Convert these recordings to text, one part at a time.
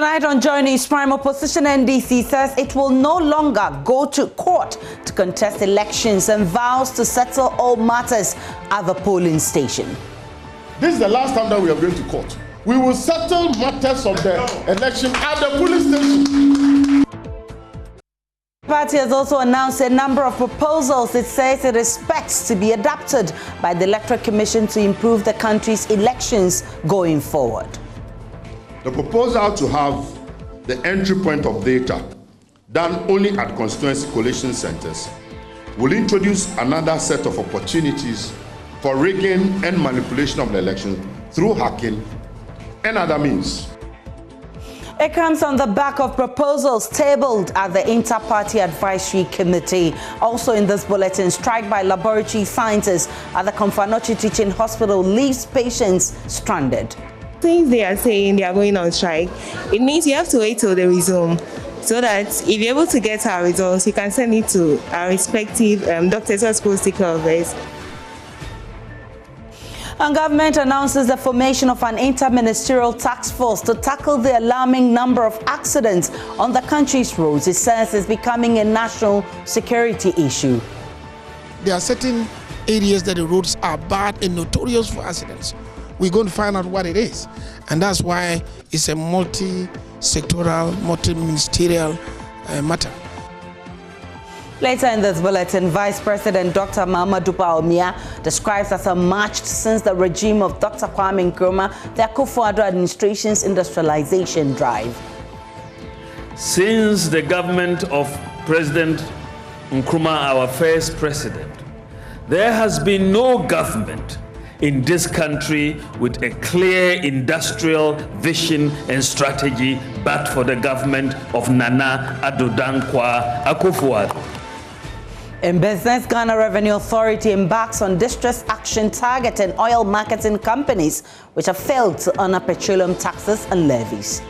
Tonight on Joy News Prime, opposition NDC says it will no longer go to court to contest elections and vows to settle all matters at the polling station. This is the last time that we are going to court. We will settle matters of the election at the polling station. The party has also announced a number of proposals it says it expects to be adopted by the Electoral Commission to improve the country's elections going forward. The proposal to have the entry point of data done only at constituency collation centers will introduce another set of opportunities for rigging and manipulation of the election through hacking and other means. It comes on the back of proposals tabled at the Inter-Party Advisory Committee. Also in this bulletin, strike by laboratory scientists at the Komfanochi Teaching Hospital leaves patients stranded. Since they are saying they are going on strike, it means you have to wait till they resume, so that if you're able to get our results, you can send it to our respective doctors who are supposed to take care of this. And government announces the formation of an inter-ministerial task force to tackle the alarming number of accidents on the country's roads. It says it's becoming a national security issue. There are certain areas that the roads are bad and notorious for accidents. We're going to find out what it is. And that's why it's a multi-sectoral, multi-ministerial matter. Later in this bulletin, Vice President Dr. Mahama describes as a march since the regime of Dr. Kwame Nkrumah, the Akufo-Addo administration's industrialization drive. Since the government of President Nkrumah, our first president, there has been no government in this country with a clear industrial vision and strategy but for the government of Nana Addo Dankwa Akufo-Addo. In business, Ghana Revenue Authority embarks on distress action targeting oil marketing companies which have failed to honor petroleum taxes and levies.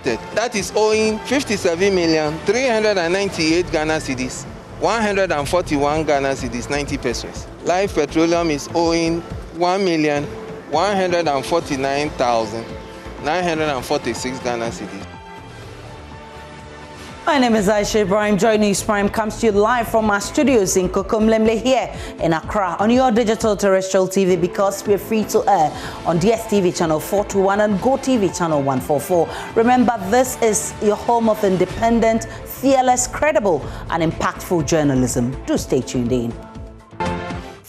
That is owing 57,398 Ghana cedis, 141 Ghana cedis, 90 pesos. Life Petroleum is owing 1,149,946 Ghana cedis. My name is Aisha Ibrahim. Joy News Prime comes to you live from our studios in Kokomlemle here in Accra on your digital terrestrial TV, because we're free to air on DSTV channel 421 and GoTV channel 144. Remember, this is your home of independent, fearless, credible and impactful journalism. Do stay tuned in.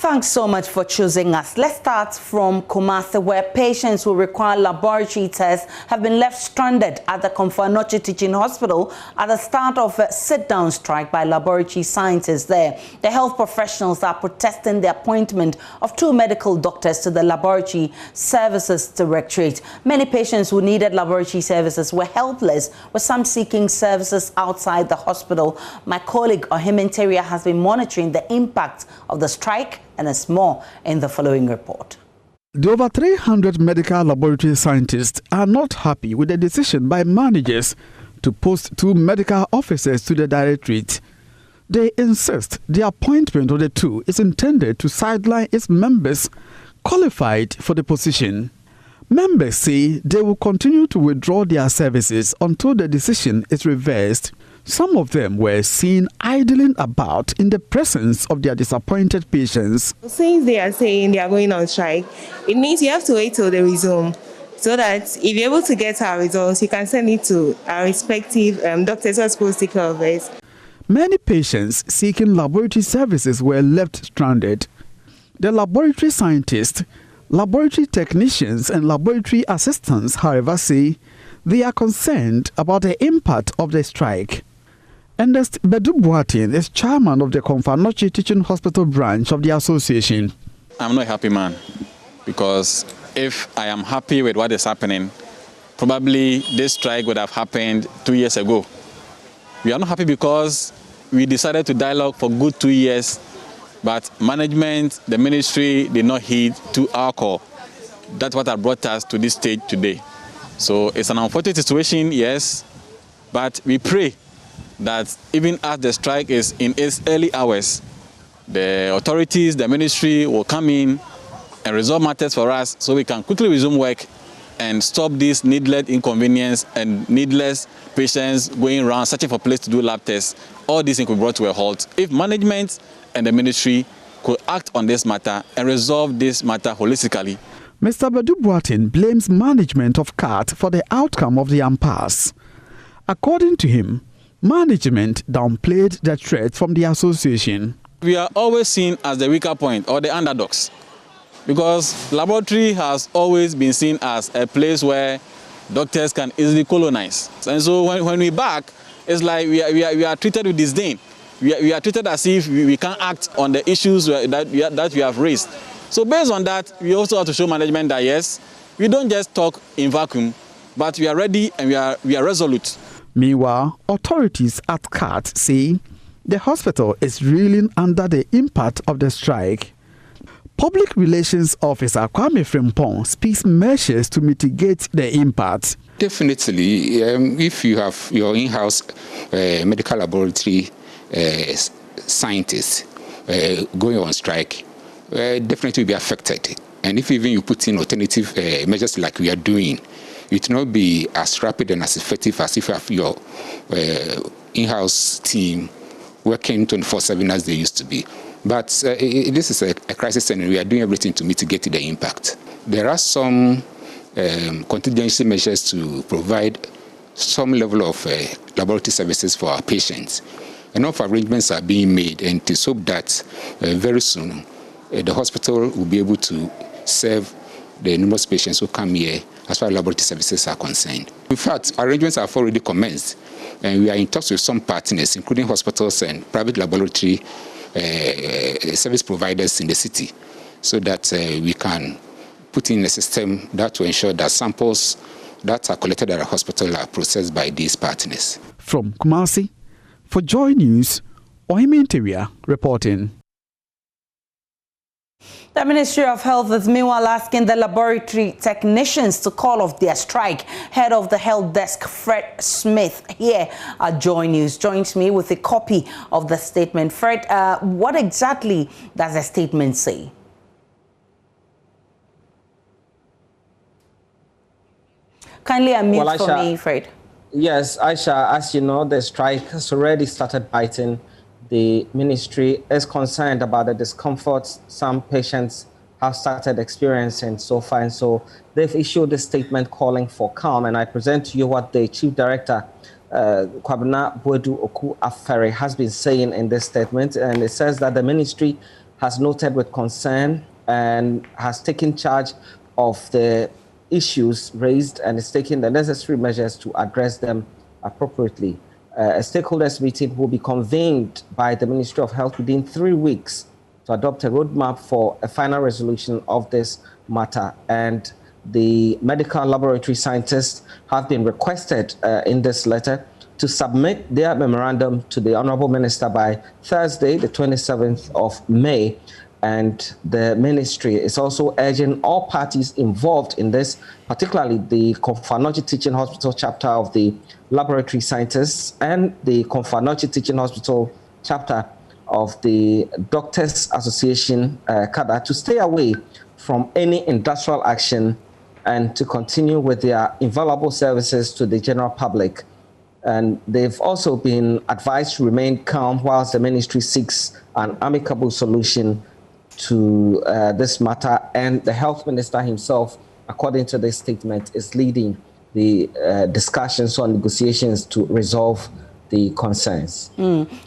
Thanks so much for choosing us. Let's start from Kumasi, where patients who require laboratory tests have been left stranded at the Komfanochi Teaching Hospital at the start of a sit-down strike by laboratory scientists there. The health professionals are protesting the appointment of 2 medical doctors to the Laboratory Services Directorate. Many patients who needed laboratory services were helpless, with some seeking services outside the hospital. My colleague Ohimenteria has been monitoring the impact of the strike, and there's more in the following report. The over 300 medical laboratory scientists are not happy with the decision by managers to post 2 medical officers to the directorate. They insist the appointment of the 2 is intended to sideline its members qualified for the position. Members say they will continue to withdraw their services until the decision is reversed. Some of them were seen idling about in the presence of their disappointed patients. Since they are saying they are going on strike, it means you have to wait till they resume, so that if you're able to get our results, you can send it to our respective doctors who are supposed to take care of this. Many patients seeking laboratory services were left stranded. The laboratory scientists, laboratory technicians and laboratory assistants, however, say they are concerned about the impact of the strike. Ernest Bedu-Boatin is chairman of the Komfanochi Teaching Hospital branch of the association. I'm not a happy man, because if I am happy with what is happening, probably this strike would have happened 2 years ago. We are not happy because we decided to dialogue for good 2 years, but management, the ministry did not heed to our call. That's what has brought us to this stage today. So it's an unfortunate situation, yes, but we pray that even as the strike is in its early hours, the authorities, the ministry will come in and resolve matters for us so we can quickly resume work and stop this needless inconvenience and needless patients going around searching for a place to do lab tests, all these things could be brought to a halt if management and the ministry could act on this matter and resolve this matter holistically. Mr. Badu Boateng blames management of CAT for the outcome of the impasse. According to him, management downplayed the threat from the association. We are always seen as the weaker point or the underdogs, because laboratory has always been seen as a place where doctors can easily colonize. And so when we back, it's like we are treated with disdain. We are treated as if we can't act on the issues that we have raised. So based on that, we also have to show management that yes, we don't just talk in vacuum, but we are ready and we are resolute. Meanwhile, authorities at CAT say the hospital is reeling under the impact of the strike. Public Relations Officer Kwame Frimpong speaks measures to mitigate the impact. Definitely, if you have your in-house medical laboratory scientists going on strike, definitely will be affected. And if even you put in alternative measures like we are doing, it will not be as rapid and as effective as if you have your in-house team working 24/7 as they used to be. But this is a crisis and we are doing everything to mitigate the impact. There are some contingency measures to provide some level of laboratory services for our patients. Enough arrangements are being made, and it is hoped that very soon the hospital will be able to serve the numerous patients who come here as far as laboratory services are concerned. In fact, arrangements have already commenced, and we are in talks with some partners, including hospitals and private laboratory service providers in the city, so that we can put in a system that will ensure that samples that are collected at a hospital are processed by these partners. From Kumasi, for Joy News, Ohime Nteria reporting. The Ministry of Health is meanwhile asking the laboratory technicians to call off their strike. Head of the health desk, Fred Smith, here at Joy News, joins me with a copy of the statement. Fred, what exactly does the statement say? Kindly unmute for me, Fred. Yes, Aisha, as you know, the strike has already started biting. The ministry is concerned about the discomforts some patients have started experiencing so far. And so they've issued a statement calling for calm. And I present to you what the Chief Director, Kwabena Boadu Oku Afere, has been saying in this statement. And it says that the ministry has noted with concern and has taken charge of the issues raised and is taking the necessary measures to address them appropriately. A stakeholders meeting will be convened by the Ministry of Health within 3 weeks to adopt a roadmap for a final resolution of this matter. And the medical laboratory scientists have been requested in this letter to submit their memorandum to the Honorable Minister by Thursday, the 27th of May. And the ministry is also urging all parties involved in this, particularly the Komfanochi Teaching Hospital chapter of the laboratory scientists and the Komfanochi Teaching Hospital chapter of the Doctors Association, CADA, to stay away from any industrial action and to continue with their invaluable services to the general public. And they've also been advised to remain calm whilst the ministry seeks an amicable solution to this matter. And the health minister himself, according to this statement, is leading the discussions or negotiations to resolve the concerns.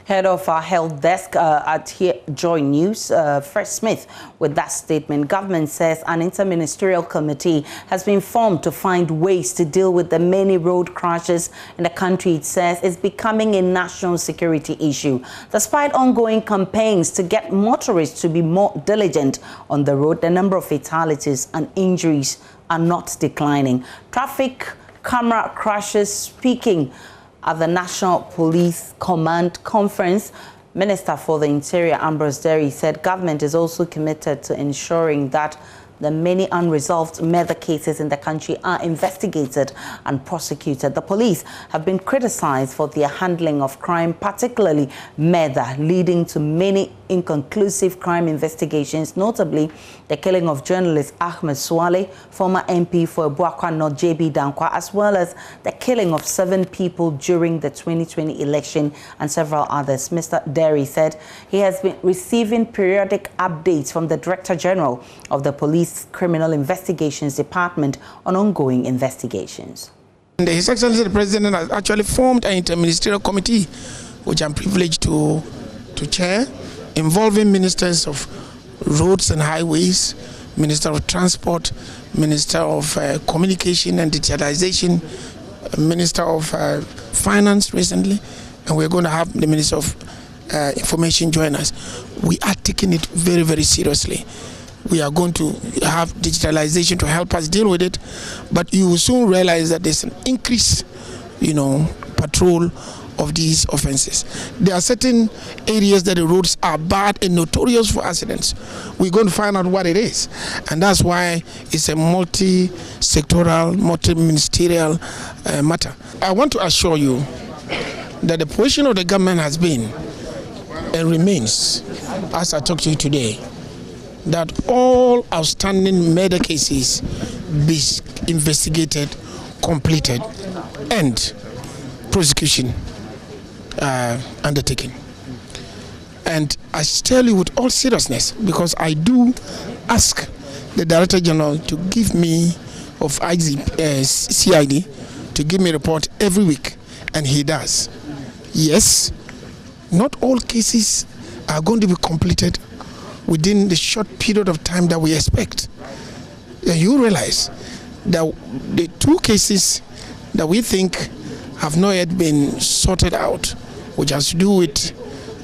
Head of our health desk at here Joy News, Fred Smith, with that statement. Government says an interministerial committee has been formed to find ways to deal with the many road crashes in the country. It says it's becoming a national security issue. Despite ongoing campaigns to get motorists to be more diligent on the road, the number of fatalities and injuries are not declining. Traffic camera crashes. Speaking at the National Police Command Conference, Minister for the Interior Ambrose Derry said government is also committed to ensuring that the many unresolved murder cases in the country are investigated and prosecuted. The police have been criticized for their handling of crime, particularly murder, leading to many inconclusive crime investigations, notably the killing of journalist Ahmed Swale, former MP for Buakwa North JB Dankwa, as well as the killing of 7 people during the 2020 election and several others. Mr. Derry said he has been receiving periodic updates from the Director General of the Police Criminal Investigations Department on ongoing investigations. His Excellency the President has actually formed an interministerial committee, which I'm privileged to chair, involving ministers of roads and highways, Minister of Transport, Minister of Communication and Digitalization, Minister of Finance recently, and we're going to have the Minister of Information join us. We are taking it very, very seriously. We are going to have digitalization to help us deal with it, but you will soon realize that there's an increase, patrol of these offenses. There are certain areas that the roads are bad and notorious for accidents. We're going to find out what it is, and that's why it's a multi-sectoral, multi-ministerial matter. I want to assure you that the position of the government has been and remains, as I talk to you today, that all outstanding murder cases be investigated, completed, and prosecution undertaken. And I tell you with all seriousness, because I do ask the Director General to give me, of CID, to give me a report every week, and he does. Yes, not all cases are going to be completed within the short period of time that we expect. You realize that the 2 cases that we think have not yet been sorted out, which has to do with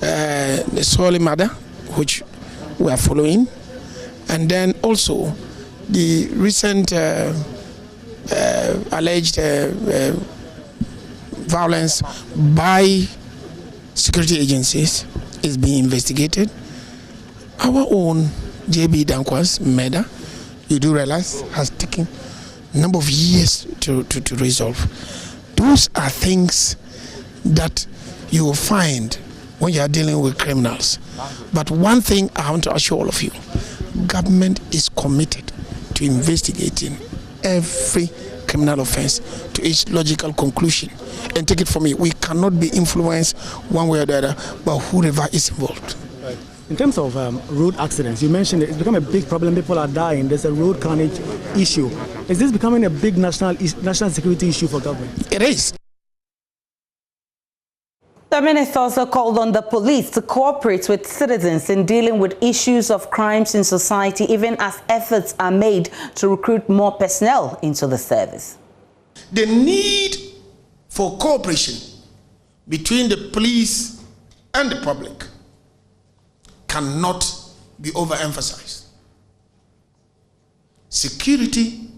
the Swale murder, which we are following, and then also the recent alleged violence by security agencies is being investigated. Our own JB Dankwa's murder, you do realize, has taken a number of years to resolve. Those are things that you will find when you are dealing with criminals. But one thing I want to assure all of you, government is committed to investigating every criminal offense to its logical conclusion. And take it from me, we cannot be influenced one way or the other by whoever is involved. In terms of road accidents, you mentioned it's become a big problem. People are dying. There's a road carnage issue. Is this becoming a big national security issue for government? It is. The minister also called on the police to cooperate with citizens in dealing with issues of crimes in society, even as efforts are made to recruit more personnel into the service. The need for cooperation between the police and the public cannot be overemphasized. Security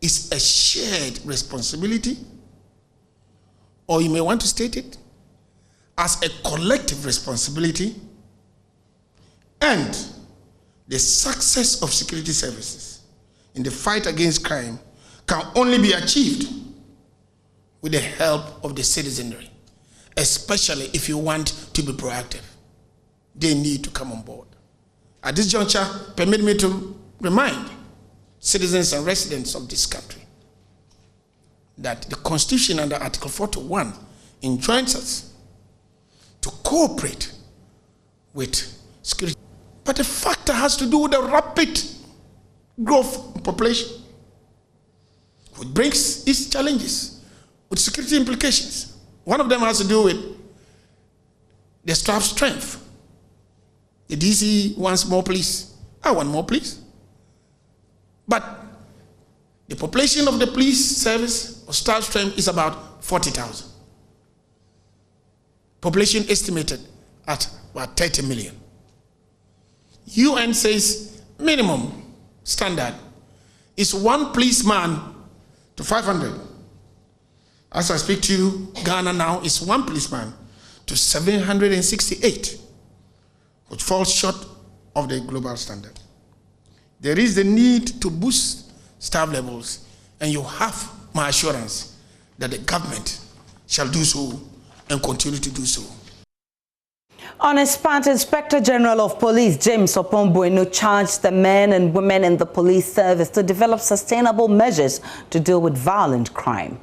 is a shared responsibility, or you may want to state it as a collective responsibility, and the success of security services in the fight against crime can only be achieved with the help of the citizenry, especially if you want to be proactive. They need to come on board. At this juncture, permit me to remind citizens and residents of this country that the Constitution under Article 41 enjoins us to cooperate with security. But the factor has to do with the rapid growth in population, which brings its challenges with security implications. One of them has to do with the staff strength. The DC wants more police. I want more police. But the population of the police service or staff strength is about 40,000. Population estimated at about 30 million. UN says minimum standard is 1 policeman to 500. As I speak to you, Ghana now is 1 policeman to 768, which falls short of the global standard. There is the need to boost staff levels, and you have my assurance that the government shall do so and continue to do so. On his part, Inspector General of Police James Opombuenu charged the men and women in the police service to develop sustainable measures to deal with violent crime.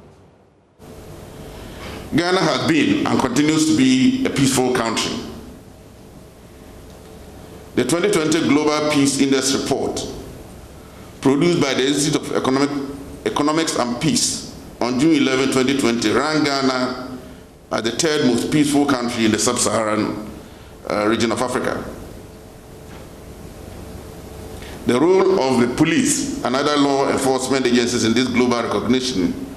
Ghana has been and continues to be a peaceful country. The 2020 Global Peace Index report, produced by the Institute of Economics and Peace on June 11, 2020, ranked Ghana as the third most peaceful country in the sub-Saharan region of Africa. The role of the police and other law enforcement agencies in this global recognition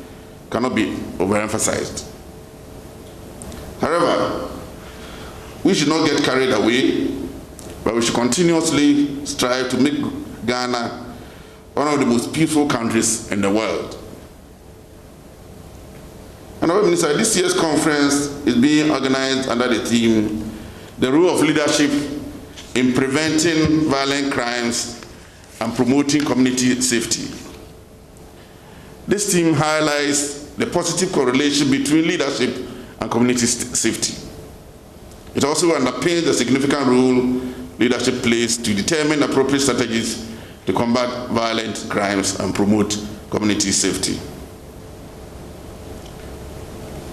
cannot be overemphasized. However, we should not get carried away, but we should continuously strive to make Ghana one of the most peaceful countries in the world. Honorable Minister, this year's conference is being organized under the theme, the role of leadership in preventing violent crimes and promoting community safety. This theme highlights the positive correlation between leadership and community safety. It also underpins the significant role leadership plays to determine appropriate strategies to combat violent crimes and promote community safety.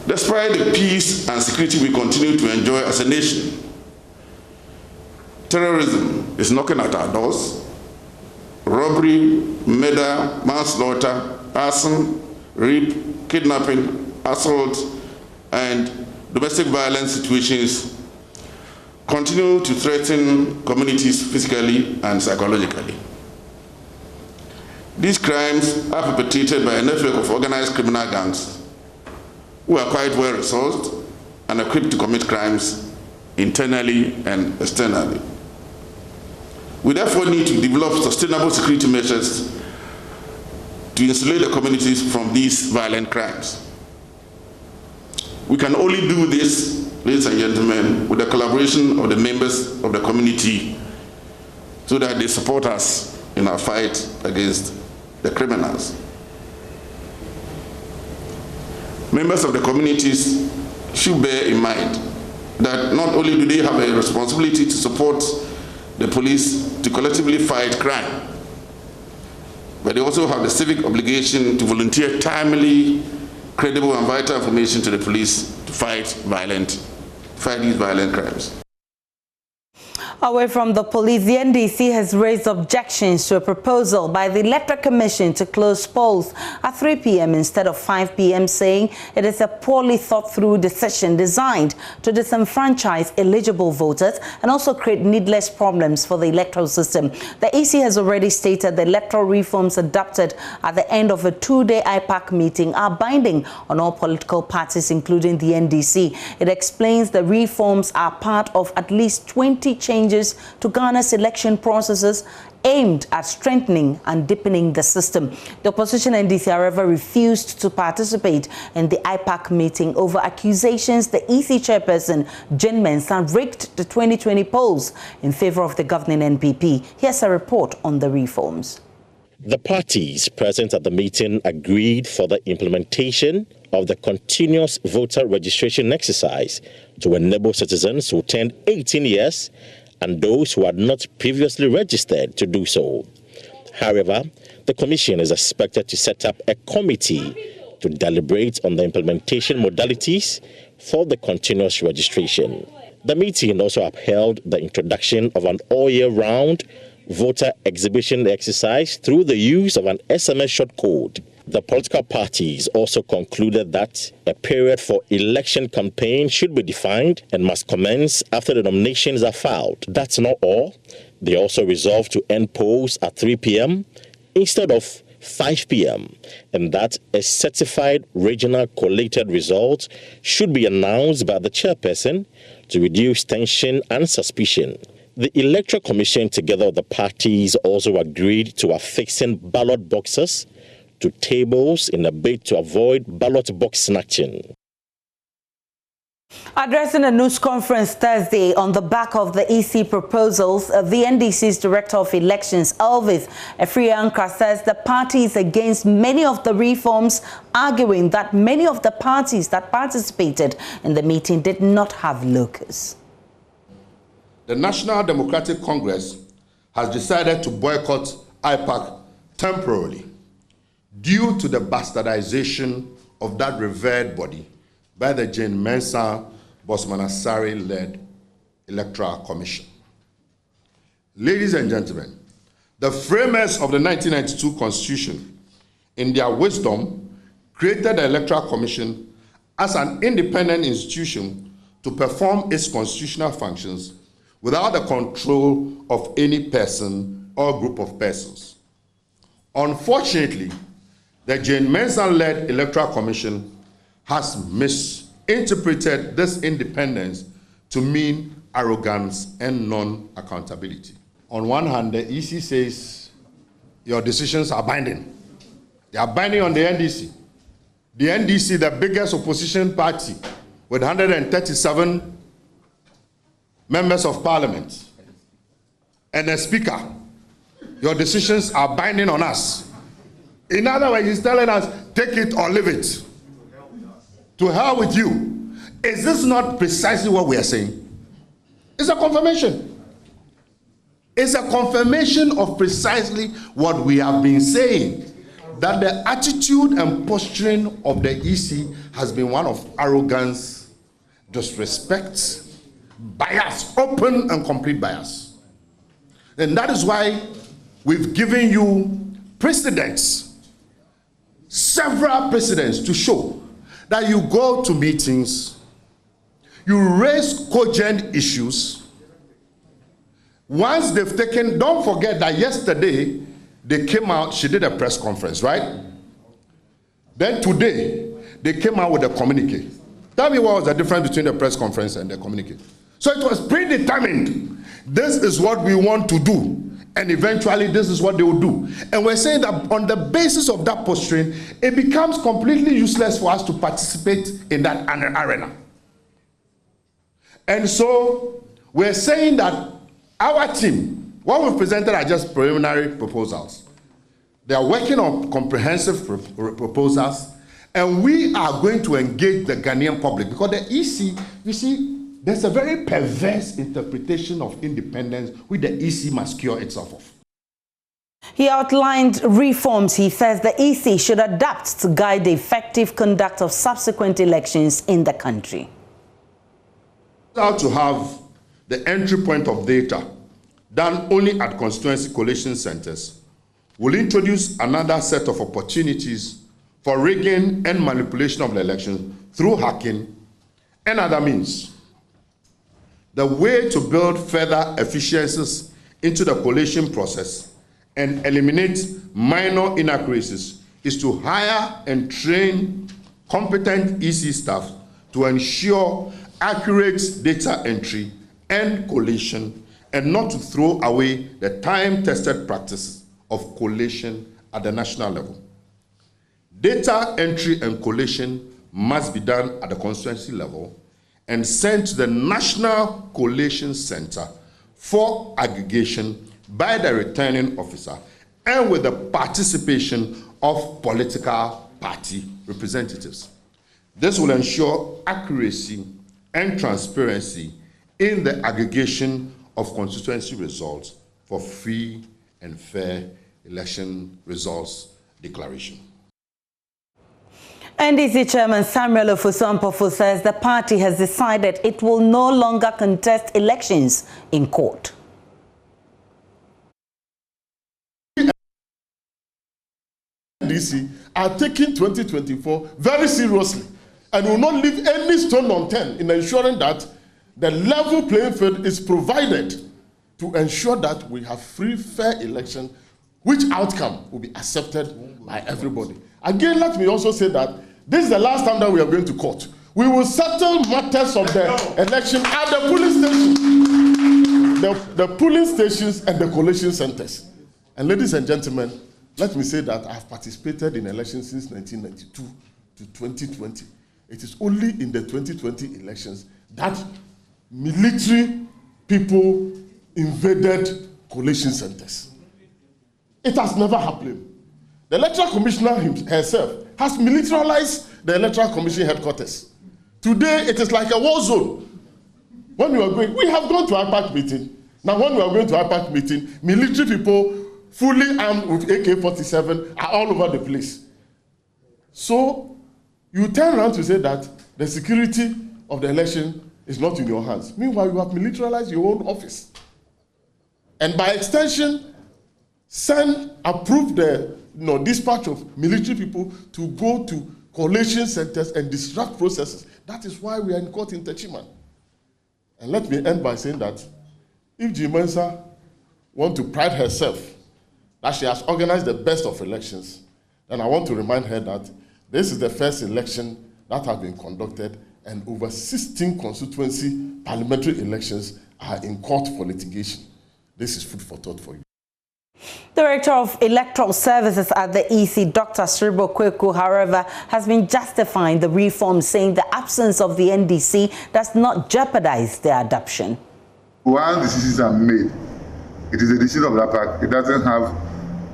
Despite the peace and security we continue to enjoy as a nation, terrorism is knocking at our doors. Robbery, murder, manslaughter, arson, rape, kidnapping, assault, and domestic violence situations continue to threaten communities physically and psychologically. These crimes are perpetrated by a network of organized criminal gangs who are quite well resourced and equipped to commit crimes internally and externally. We therefore need to develop sustainable security measures to insulate the communities from these violent crimes. We can only do this, ladies and gentlemen, with the collaboration of the members of the community so that they support us in our fight against the criminals. Members of the communities should bear in mind that not only do they have a responsibility to support the police to collectively fight crime, but they also have the civic obligation to volunteer timely, credible and vital information to the police to fight these violent crimes. Away from the police, the NDC has raised objections to a proposal by the Electoral Commission to close polls at 3 p.m. instead of 5 p.m., saying it is a poorly thought-through decision designed to disenfranchise eligible voters and also create needless problems for the electoral system. The EC has already stated the electoral reforms adopted at the end of a two-day IPAC meeting are binding on all political parties, including the NDC. It explains the reforms are part of at least 20 changes to Ghana's election processes aimed at strengthening and deepening the system. The opposition NDC, however, refused to participate in the IPAC meeting over accusations the EC chairperson, Jane Mensah, rigged the 2020 polls in favor of the governing NPP. Here's a report on the reforms. The parties present at the meeting agreed for the implementation of the continuous voter registration exercise to enable citizens who turned 18 years and those who had not previously registered to do so. However, the Commission is expected to set up a committee to deliberate on the implementation modalities for the continuous registration. The meeting also upheld the introduction of an all-year-round voter exhibition exercise through the use of an SMS short code. The political parties also concluded that a period for election campaign should be defined and must commence after the nominations are filed. That's not all. They also resolved to end polls at 3 p.m. instead of 5 p.m. and that a certified regional collated result should be announced by the chairperson to reduce tension and suspicion. The Electoral Commission, together with the parties, also agreed to affixing ballot boxes to tables in a bid to avoid ballot box snatching. Addressing a news conference Thursday on the back of the EC proposals, the NDC's Director of Elections, Elvis Efriankra, says the party is against many of the reforms, arguing that many of the parties that participated in the meeting did not have locus. the National Democratic Congress has decided to boycott IPAC temporarily due to the bastardization of that revered body by the Jane Mensah Bosmanasari-led Electoral Commission. Ladies and gentlemen, the framers of the 1992 Constitution, in their wisdom, created the Electoral Commission as an independent institution to perform its constitutional functions without the control of any person or group of persons. Unfortunately, the Jane Mensah-led Electoral Commission has misinterpreted this independence to mean arrogance and non-accountability. On one hand, the EC says your decisions are binding. They are binding on the NDC. The NDC, the biggest opposition party, with 137 members of parliament and a speaker, your decisions are binding on us. In other words, he's telling us, take it or leave it. To hell with you. Is this not precisely what we are saying? It's a confirmation. It's a confirmation of precisely what we have been saying, that the attitude and posturing of the EC has been one of arrogance, disrespect, bias, open and complete bias. And that is why we've given you precedents, several precedents, to show that you go to meetings, you raise cogent issues. Once they've taken, don't forget that yesterday they came out, she did a press conference, right? Then today, they came out with a communique. Tell me what was the difference between the press conference and the communique. So it was predetermined. This is what we want to do. And eventually, this is what they will do. And we're saying that on the basis of that posturing, it becomes completely useless for us to participate in that arena. And so, we're saying that our team, what we've presented are just preliminary proposals. They are working on comprehensive proposals, and we are going to engage the Ghanaian public, because the EC, you see, there's a very perverse interpretation of independence which the EC must cure itself of. He outlined reforms he says the EC should adapt to guide the effective conduct of subsequent elections in the country. How to have the entry point of data done only at constituency collation centers will introduce another set of opportunities for rigging and manipulation of the elections through hacking and other means. The way to build further efficiencies into the collation process and eliminate minor inaccuracies is to hire and train competent EC staff to ensure accurate data entry and collation, and not to throw away the time-tested practice of collation at the national level. Data entry and collation must be done at the constituency level and sent to the National Collation Center for aggregation by the returning officer and with the participation of political party representatives. This will ensure accuracy and transparency in the aggregation of constituency results for free and fair election results declaration. NDC Chairman Samuel Ofosu-Ampofo says the party has decided it will no longer contest elections in court. NDC are taking 2024 very seriously and will not leave any stone unturned in ensuring that the level playing field is provided to ensure that we have free, fair election, which outcome will be accepted by everybody. Again, let me also say that this is the last time that we are going to court. We will settle matters of the election at the polling stations, the polling stations and the collation centers. And ladies and gentlemen, let me say that I have participated in elections since 1992 to 2020. It is only in the 2020 elections that military people invaded collation centers. It has never happened. The Electoral Commissioner herself has militarized the Electoral Commission headquarters. Today, it is like a war zone. When we were going, we have gone to IPAC meeting. Now, when we are going to IPAC meeting, military people, fully armed with AK-47, are all over the place. So, you turn around to say that the security of the election is not in your hands. Meanwhile, you have militarized your own office. And by extension, approve the dispatch of military people to go to collation centers and disrupt processes. That is why we are in court in Techiman. And let me end by saying that if Jimensa wants to pride herself that she has organized the best of elections, then I want to remind her that this is the first election that has been conducted, and over 16 constituency parliamentary elections are in court for litigation. This is food for thought for you. Director of Electoral Services at the EC, Dr. Sribo Kweku, however, has been justifying the reform, saying the absence of the NDC does not jeopardize their adoption. Once decisions are made, it is a decision of the IPAC. It doesn't have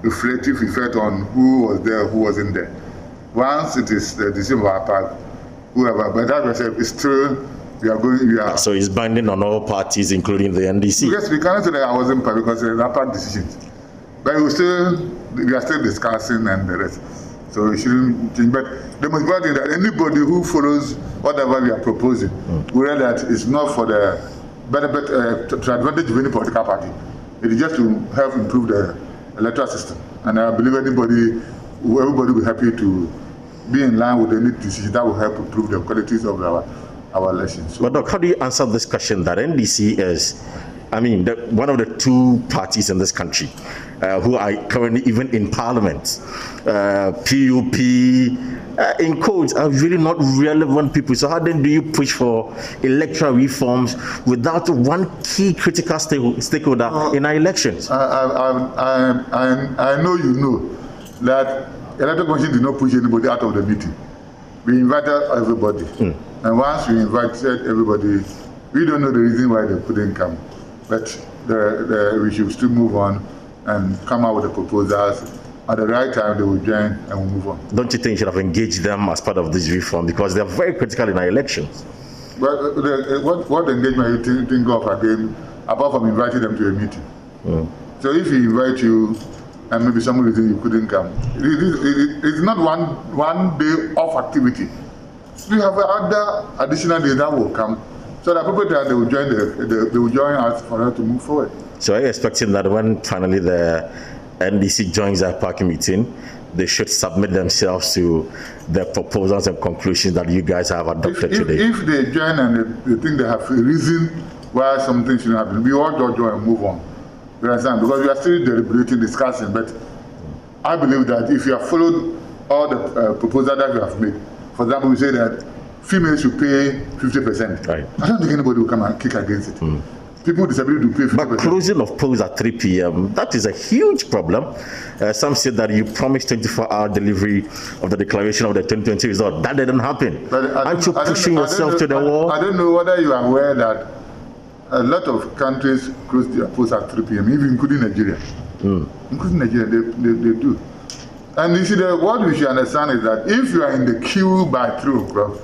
reflective effect on who was there, who wasn't there. Once it is the decision of IPAC, whoever, but that was it's still, we are. So it's binding on all parties, including the NDC? Yes, we cannot say that I wasn't part because it's an IPAC decision. But we are still discussing and the rest. So we shouldn't change. But the most important thing that anybody who follows whatever we are proposing will realize that it's not for the benefit to advantage of any political party. It is just to help improve the electoral system. And I believe everybody will be happy to be in line with any decision that will help improve the qualities of our elections. But Doc, how do you answer this question that NDC is, one of the two parties in this country who are currently even in parliament, PUP, in codes, are really not relevant people. So how then do you push for electoral reforms without one key critical stakeholder in our elections? I know you know that Electoral Commission did not push anybody out of the meeting. We invited everybody. And once we invited everybody, we don't know the reason why they couldn't come. But we should still move on and come out with the proposals. At the right time, they will join and we'll move on. Don't you think you should have engaged them as part of this reform? Because they're very critical in our elections. But what engagement you think of again, apart from inviting them to a meeting? So if he invite you, and maybe some reason you couldn't come, it's not one day off activity. We have other additional days that will come. So the appropriate time they will join us for us to move forward. So are you expecting that when finally the NDC joins our party meeting, they should submit themselves to the proposals and conclusions that you guys have adopted today? If they join and they think they have a reason why something shouldn't happen, we all join and move on. You understand? Because we are still deliberating, discussing. But I believe that if you have followed all the proposals that you have made, for example, we say that females should pay 50%. Right. I don't think anybody will come and kick against it. People with disability will pay 50%. But closing of polls at 3 p.m., that is a huge problem. Some said that you promised 24-hour delivery of the declaration of the 2020 result. That didn't happen. Aren't you pushing yourself to the wall? I don't know whether you are aware that a lot of countries close their polls at 3 p.m., even including Nigeria. Including Nigeria, they do. And you see, what we should understand is that if you are in the queue by 3 o'clock,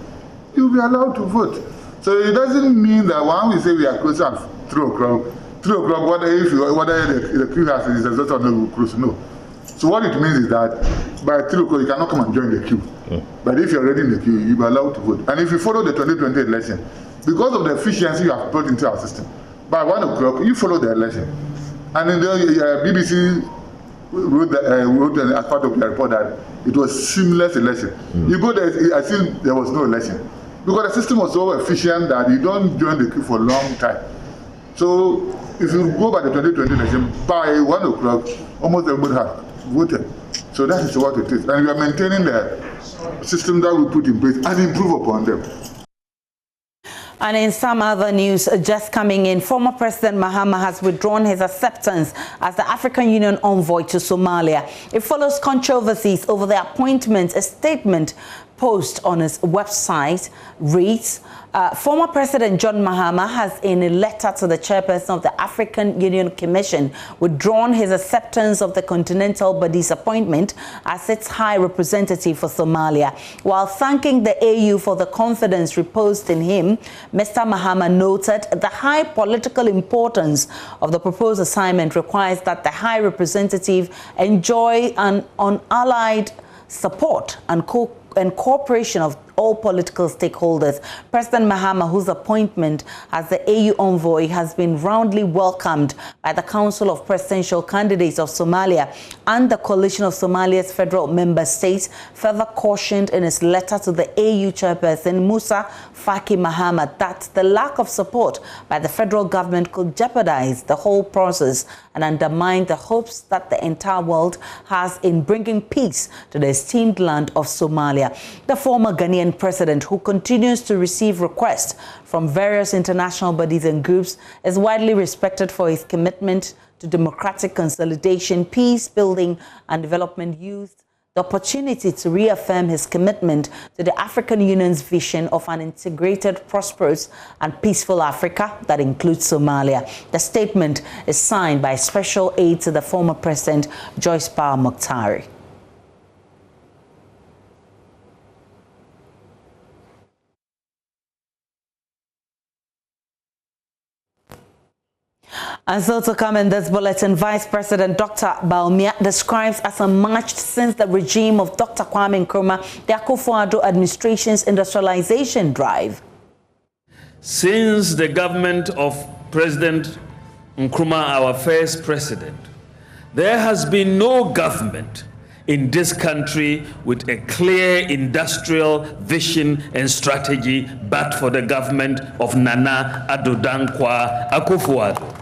you'll be allowed to vote. So it doesn't mean that when we say we are closing at 3 o'clock, whether the queue has is result or not, will close. No. So what it means is that by 3 o'clock, you cannot come and join the queue. But if you're already in the queue, you'll be allowed to vote. And if you follow the 2020 election, because of the efficiency you have built into our system, by 1 o'clock, you follow the election. And in the BBC wrote as part of the report that it was seamless election. You go there, I think there was no election. Because the system was so efficient that you don't join the queue for a long time. So if you go by the 2020 election, by 1 o'clock, almost everybody has voted. So that is what it is. And we are maintaining the system that we put in place and improve upon them. And in some other news just coming in, former President Mahama has withdrawn his acceptance as the African Union envoy to Somalia. It follows controversies over the appointment. A statement post on his website reads, former President John Mahama has, in a letter to the chairperson of the African Union Commission, withdrawn his acceptance of the continental body's appointment as its high representative for Somalia. While thanking the AU for the confidence reposed in him, Mr. Mahama noted the high political importance of the proposed assignment requires that the high representative enjoy an unallied support and cooperation of all political stakeholders. President Mahama, whose appointment as the AU envoy has been roundly welcomed by the Council of Presidential Candidates of Somalia and the Coalition of Somalia's federal member states, further cautioned in his letter to the AU chairperson Musa Faki Mahama that the lack of support by the federal government could jeopardize the whole process and undermine the hopes that the entire world has in bringing peace to the esteemed land of Somalia. The former Ghanaian president, who continues to receive requests from various international bodies and groups, is widely respected for his commitment to democratic consolidation, peace building and development, used the opportunity to reaffirm his commitment to the African Union's vision of an integrated, prosperous and peaceful Africa that includes Somalia. The statement is signed by Special Aide to the former president, Joyce Power Mokhtari. And so to come in this bulletin, Vice President Dr. Bawumia describes as a march since the regime of Dr. Kwame Nkrumah, the Akufo-Addo administration's industrialization drive. Since the government of President Nkrumah, our first president, there has been no government in this country with a clear industrial vision and strategy but for the government of Nana Addo Dankwa Akufo-Addo.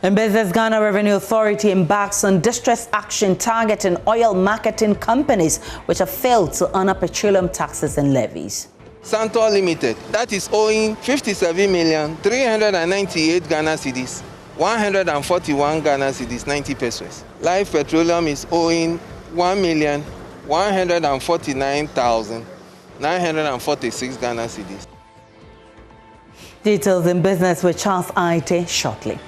In business, Ghana Revenue Authority embarks on distress action targeting oil marketing companies which have failed to honor petroleum taxes and levies. Santor Limited, that is owing 57,398 Ghana cedis, 141 Ghana cedis, 90 pesos. Life Petroleum is owing 1,149,946 Ghana cedis. Details in business with Charles Aite shortly.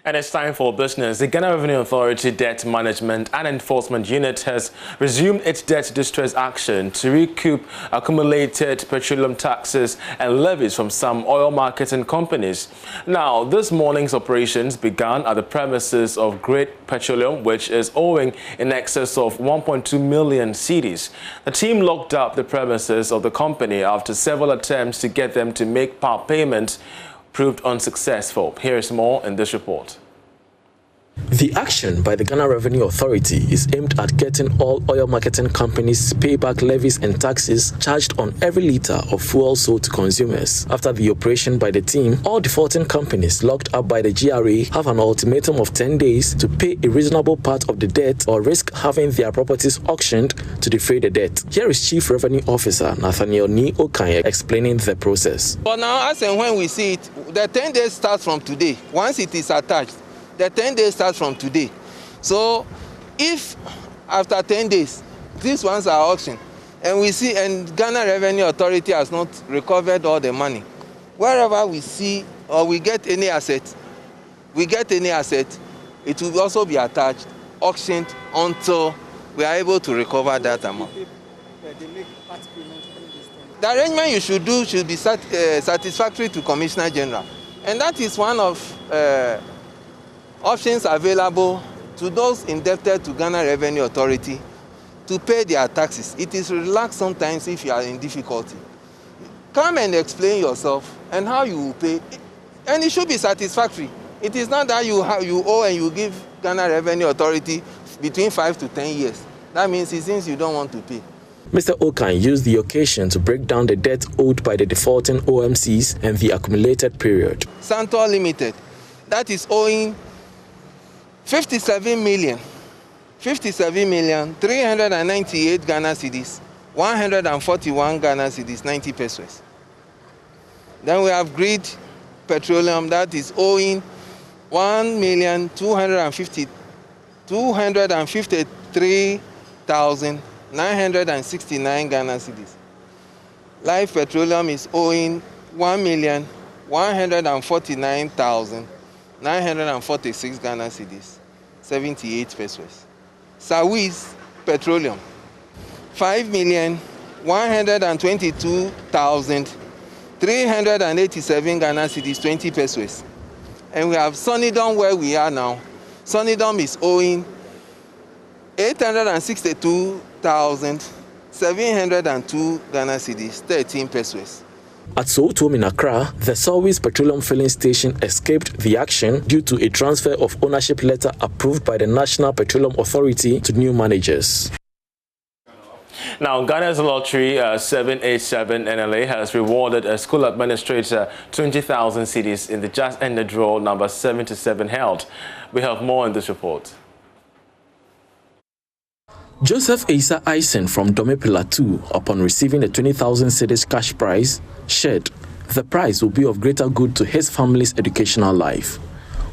And it's time for business. The Ghana Revenue Authority Debt Management and Enforcement Unit has resumed its debt distress action to recoup accumulated petroleum taxes and levies from some oil marketing companies. Now, this morning's operations began at the premises of Great Petroleum, which is owing in excess of 1.2 million cedis. The team locked up the premises of the company after several attempts to get them to make part payments proved unsuccessful. Here is more in this report. The action by the Ghana Revenue Authority is aimed at getting all oil marketing companies to pay back levies and taxes charged on every litre of fuel sold to consumers. After the operation by the team, all defaulting companies locked up by the GRA have an ultimatum of 10 days to pay a reasonable part of the debt or risk having their properties auctioned to defray the debt. Here is Chief Revenue Officer Nathaniel Ni Okanye explaining the process. But now, as and when we see it, the 10 days starts from today. Once it is attached, the 10 days starts from today. So if after 10 days, these ones are auctioned, and we see, and Ghana Revenue Authority has not recovered all the money, wherever we see or we get any asset, it will also be attached, auctioned until we are able to recover that amount. The arrangement you should do should be satisfactory to Commissioner General, and that is one of options available to those indebted to Ghana Revenue Authority to pay their taxes. It is relaxed sometimes if you are in difficulty. Come and explain yourself and how you will pay, and it should be satisfactory. It is not that you owe and you give Ghana Revenue Authority between 5 to 10 years. That means it seems you don't want to pay. Mr. Okan used the occasion to break down the debt owed by the defaulting OMCs and the accumulated period. Santor Limited, that is owing 57,398 Ghana cedis, 141 Ghana cedis, 90 pesos. Then we have Great Petroleum, that is owing 1,253,969 Ghana cedis. Life Petroleum is owing 1,149,946 Ghana cedis, 78 pesos. Showbiz Petroleum, 5,122,387 Ghana cedis, 20 pesos. And we have Sunnydom where we are now. Sunnydom is owing 862,702 Ghana cedis, 13 pesos. At Soweto in Accra, the Showbiz Petroleum filling station escaped the action due to a transfer of ownership letter approved by the National Petroleum Authority to new managers. Now, Ghana's lottery 787 NLA has rewarded a school administrator 20,000 cedis in the just ended draw number 77 held. We have more in this report. Joseph Asa Eisen from Dome Pillar 2, upon receiving the 20,000 cedis cash prize, shared the prize will be of greater good to his family's educational life.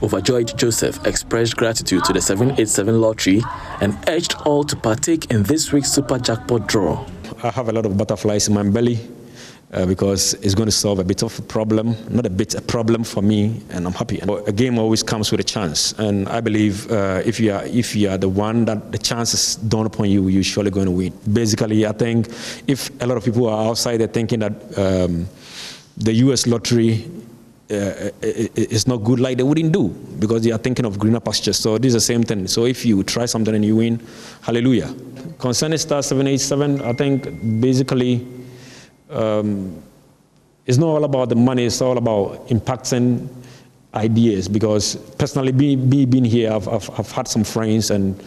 Overjoyed Joseph expressed gratitude to the 787 lottery and urged all to partake in this week's super jackpot draw. I have a lot of butterflies in my belly because it's going to solve a bit of a problem, not a bit, a problem for me, and I'm happy. And a game always comes with a chance, and I believe if you are the one that the chances dawn upon you, you're surely going to win. Basically, I think if a lot of people are outside there thinking that the U.S. lottery is not good, like they wouldn't do, because they are thinking of greener pastures. So this is the same thing. So if you try something and you win, hallelujah. Concerning Star 787, I think basically it's not all about the money, it's all about impacting ideas, because personally being here, I've had some friends and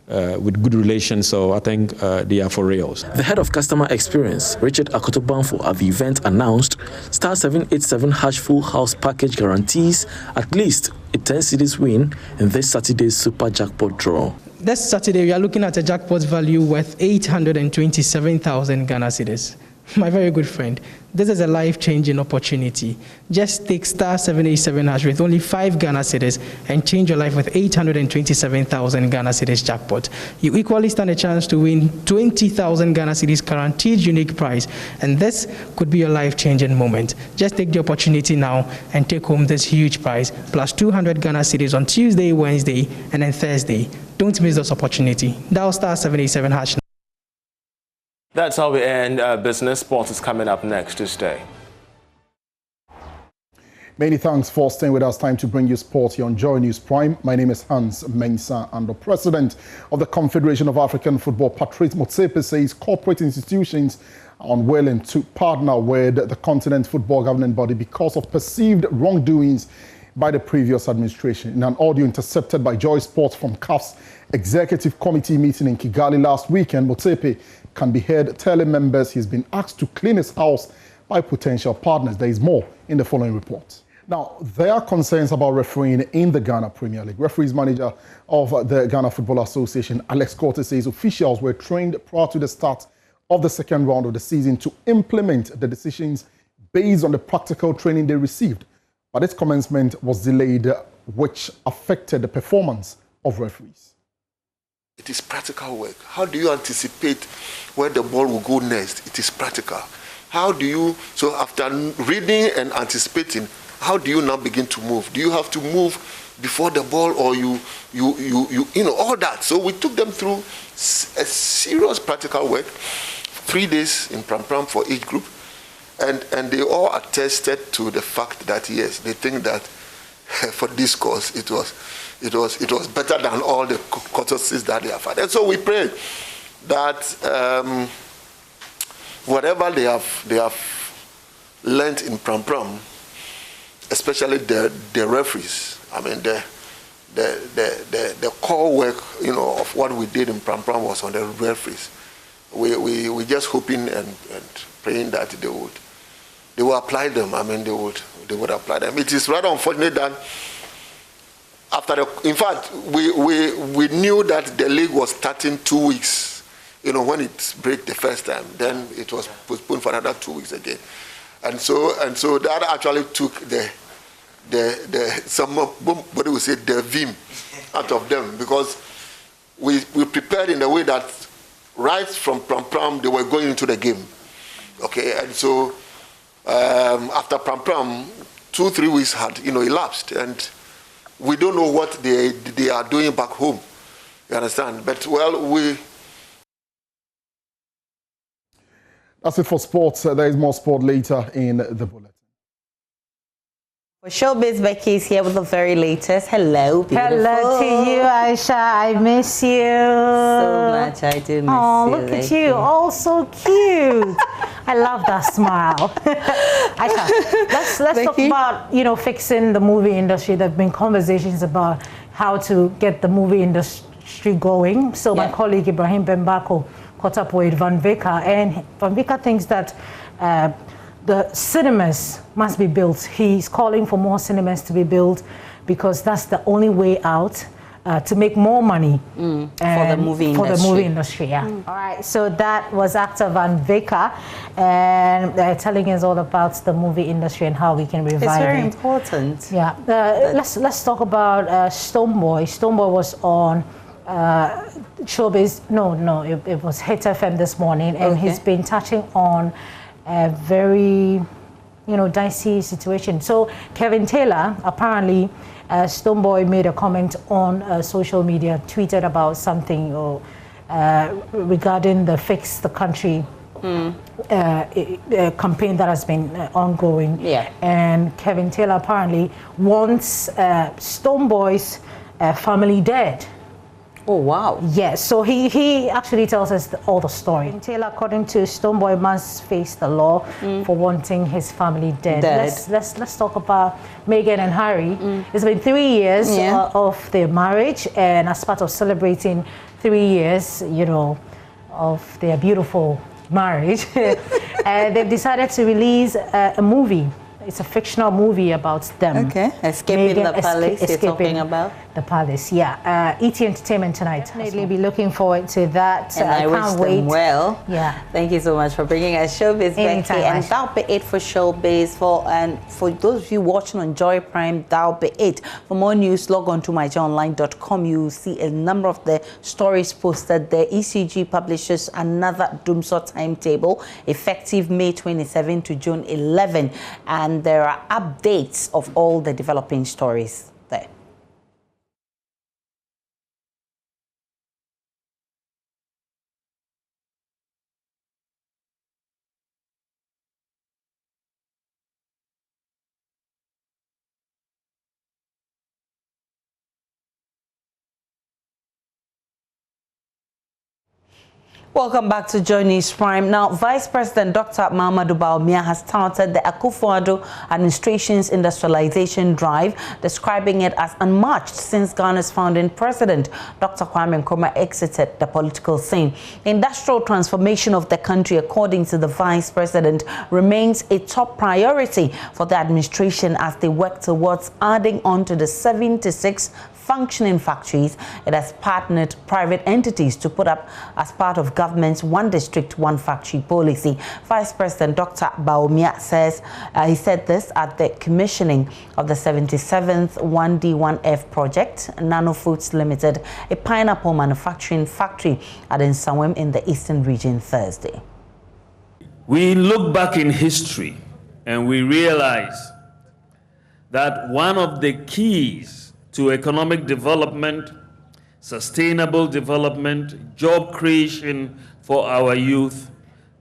with good relations, so I think they are for reals. The head of customer experience, Richard Akotobanfo, at the event announced Star 787 hash full house package guarantees at least a 10 cedis win in this Saturday's super jackpot draw. This Saturday, we are looking at a jackpot value worth 827,000 Ghana cedis. My very good friend, this is a life-changing opportunity. Just take Star 787 hash with only 5 Ghana cedis and change your life with 827,000 Ghana cedis jackpot. You equally stand a chance to win 20,000 Ghana cedis guaranteed unique prize, and this could be your life-changing moment. Just take the opportunity now and take home this huge prize, plus 200 Ghana cedis on Tuesday, Wednesday, and then Thursday. Don't miss this opportunity. Dial Star 787 hash. That's how we end business. Sports is coming up next. To stay. Many thanks for staying with us. Time to bring you sport here on Joy News Prime. My name is Hans Mensah, and the president of the Confederation of African Football, Patrice Motsepe, says corporate institutions are unwilling to partner with the continent football governing body because of perceived wrongdoings by the previous administration. In an audio intercepted by Joy Sports from CAF's executive committee meeting in Kigali last weekend, Motsepe can be heard telling members he's been asked to clean his house by potential partners. There is more in the following report. Now, there are concerns about refereeing in the Ghana Premier League. Referees manager of the Ghana Football Association, Alex Corte, says officials were trained prior to the start of the second round of the season to implement the decisions based on the practical training they received. But its commencement was delayed, which affected the performance of referees. It is practical work. How do you anticipate where the ball will go next? It is practical. How do you, so after reading and anticipating, how do you now begin to move? Do you have to move before the ball, or you know, all that? So we took them through a serious practical work, 3 days in Pram for each group, and they all attested to the fact that, yes, they think that for this course, it was better than all the courses that they have had. And so we pray that whatever they have learned in Pram, especially the referees, I mean the core work, you know, of what we did in Pram was on the referees. We just hoping and praying that they would apply them. I mean they would apply them. It is rather unfortunate that in fact, we knew that the league was starting 2 weeks, you know, when it broke the first time. Then it was postponed for another 2 weeks again. And so that actually took the somebody will say the vim out of them, because we prepared in a way that right from Pram they were going into the game. Okay, and so after Pram, 2-3 weeks had elapsed, and we don't know what they are doing back home. You understand? But well, That's it for sports. There is more sport later in the bulletin. For Showbiz, Becky is here with the very latest. Hello, beautiful. Hello to you, Aisha. I miss you. So much. I do miss you. Oh, look at you. Oh, so cute. I love that smile. Aisha, let's talk about, fixing the movie industry. There have been conversations about how to get the movie industry going. So my colleague Ibrahim Bembako caught up with Van Vika, and Van Vika thinks that the cinemas must be built. He's calling for more cinemas to be built because that's the only way out to make more money for the movie industry. Yeah. All right. So that was actor Van Vika, and they're telling us all about the movie industry and how we can revive it. It's very important. Yeah. Let's talk about Stonebwoy. Stonebwoy was on Showbiz. No, it was Hit FM this morning, and he's been touching on a very, dicey situation. So Kevin Taylor, apparently, Stonebwoy made a comment on social media, tweeted about something regarding the Fix the Country campaign that has been ongoing. Yeah. And Kevin Taylor apparently wants Stonebwoy's family dead. Oh, wow. Yes, so he actually tells us all the story. Taylor, according to Stonebwoy, must face the law for wanting his family dead. Let's talk about Meghan and Harry. It's been 3 years of their marriage, and as part of celebrating 3 years, of their beautiful marriage, they've decided to release a movie. It's a fictional movie about them. Okay, escaping the palace. You're talking about the palace. Yeah, ET Entertainment tonight. Definitely be looking forward to that. And I wish them well. Yeah. Thank you so much for bringing us Showbiz, Becky. And that'll be it for Showbiz. For those of you watching on Joy Prime, that'll be it. For more news, log on to myjoyonline.com. You will see a number of the stories posted there. ECG publishes another Doomsor timetable effective May 27 to June 11, and there are updates of all the developing stories there. Welcome back to Joy News Prime. Now, Vice President Dr. Mahama Bawumia has started the Akufo-Addo administration's industrialization drive, describing it as unmatched since Ghana's founding president, Dr. Kwame Nkrumah, exited the political scene. The industrial transformation of the country, according to the Vice President, remains a top priority for the administration as they work towards adding on to the 76 functioning factories it has partnered private entities to put up as part of government's one district, one factory policy. Vice President Dr. Bawumia says he said this at the commissioning of the 77th 1D1F project, Nano Foods Limited, a pineapple manufacturing factory at Nsawam in the Eastern Region Thursday. We look back in history and we realize that one of the keys to economic development, sustainable development, job creation for our youth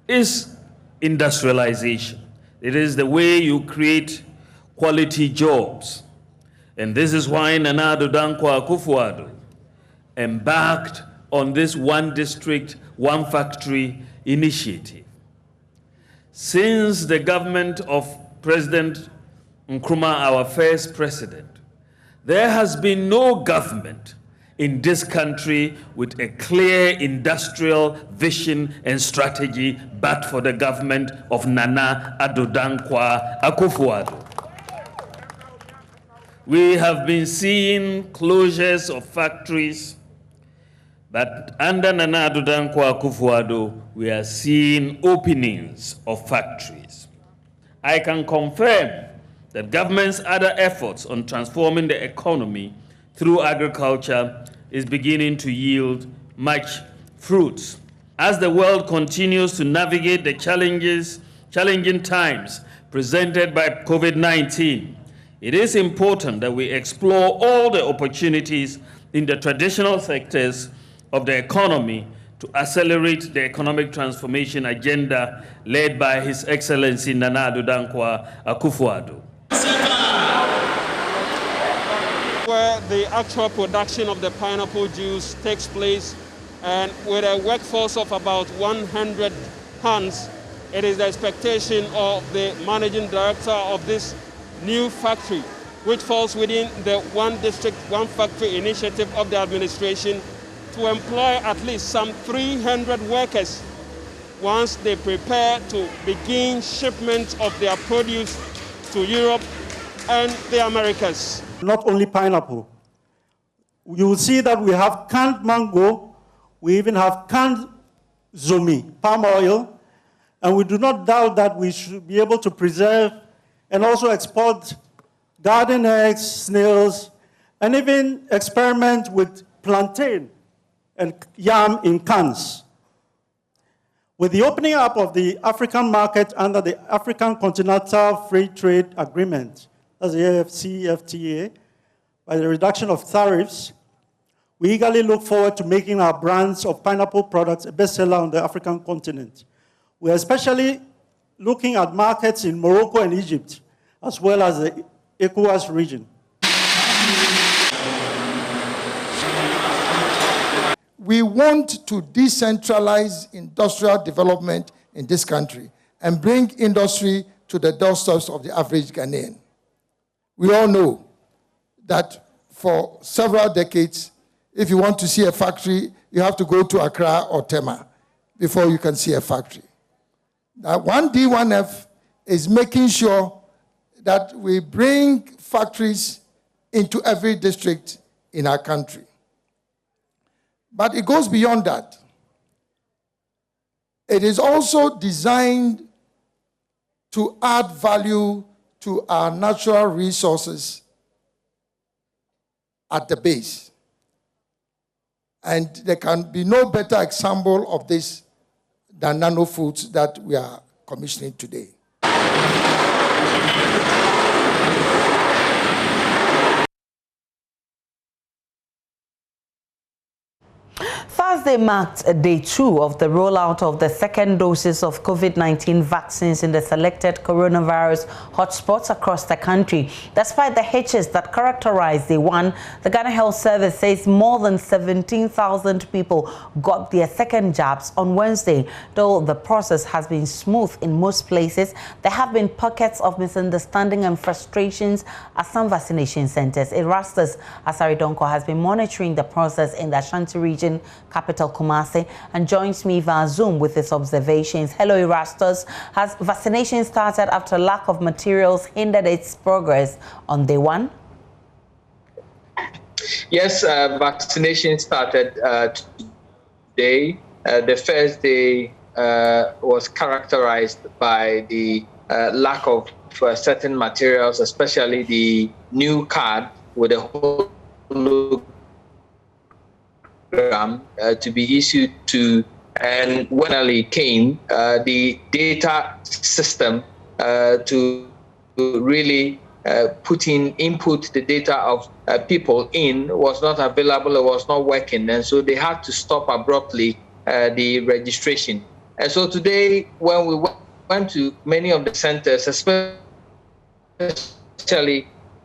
is industrialization. It is the way you create quality jobs. And this is why Nana Addo Dankwa Akufo-Addo embarked on this one district, one factory initiative. Since the government of President Nkrumah, our first president, there has been no government in this country with a clear industrial vision and strategy but for the government of Nana Addo Dankwa Akufo-Addo. We have been seeing closures of factories, but under Nana Addo Dankwa Akufo-Addo, we are seeing openings of factories. I can confirm that government's other efforts on transforming the economy through agriculture is beginning to yield much fruits. As the world continues to navigate the challenging times presented by COVID-19, it is important that we explore all the opportunities in the traditional sectors of the economy to accelerate the economic transformation agenda led by His Excellency Nana Addo Dankwa Akufo-Addo. Where the actual production of the pineapple juice takes place, and with a workforce of about 100 hands, it is the expectation of the managing director of this new factory, which falls within the One District, One Factory initiative of the administration, to employ at least some 300 workers once they prepare to begin shipment of their produce to Europe and the Americas. Not only pineapple. You will see that we have canned mango, we even have canned zomi, palm oil, and we do not doubt that we should be able to preserve and also export garden eggs, snails, and even experiment with plantain and yam in cans. With the opening up of the African market under the African Continental Free Trade Agreement, that's the AFCFTA, by the reduction of tariffs, we eagerly look forward to making our brands of pineapple products a bestseller on the African continent. We are especially looking at markets in Morocco and Egypt, as well as the ECOWAS region. We want to decentralize industrial development in this country and bring industry to the doorsteps of the average Ghanaian. We all know that for several decades, if you want to see a factory, you have to go to Accra or Tema before you can see a factory. Now, 1D1F is making sure that we bring factories into every district in our country. But it goes beyond that. It is also designed to add value to our natural resources at the base. And there can be no better example of this than Nano Foods that we are commissioning today. Thursday marked day 2 of the rollout of the second doses of COVID-19 vaccines in the selected coronavirus hotspots across the country. Despite the hitches that characterized day 1, the Ghana Health Service says more than 17,000 people got their second jabs on Wednesday. Though the process has been smooth in most places, there have been pockets of misunderstanding and frustrations at some vaccination centers. Erastus Asari Donko has been monitoring the process in the Ashanti region, capital Kumasi, and joins me via Zoom with his observations. Hello, Erastus. Has vaccination started after lack of materials hindered its progress on day 1? Yes, vaccination started today. The first day was characterized by the lack of certain materials, especially the new card with a hologram to be issued to, and when it came, the data system to really input the data of people in was not available, it was not working, and so they had to stop abruptly the registration. And so today, when we went to many of the centers, especially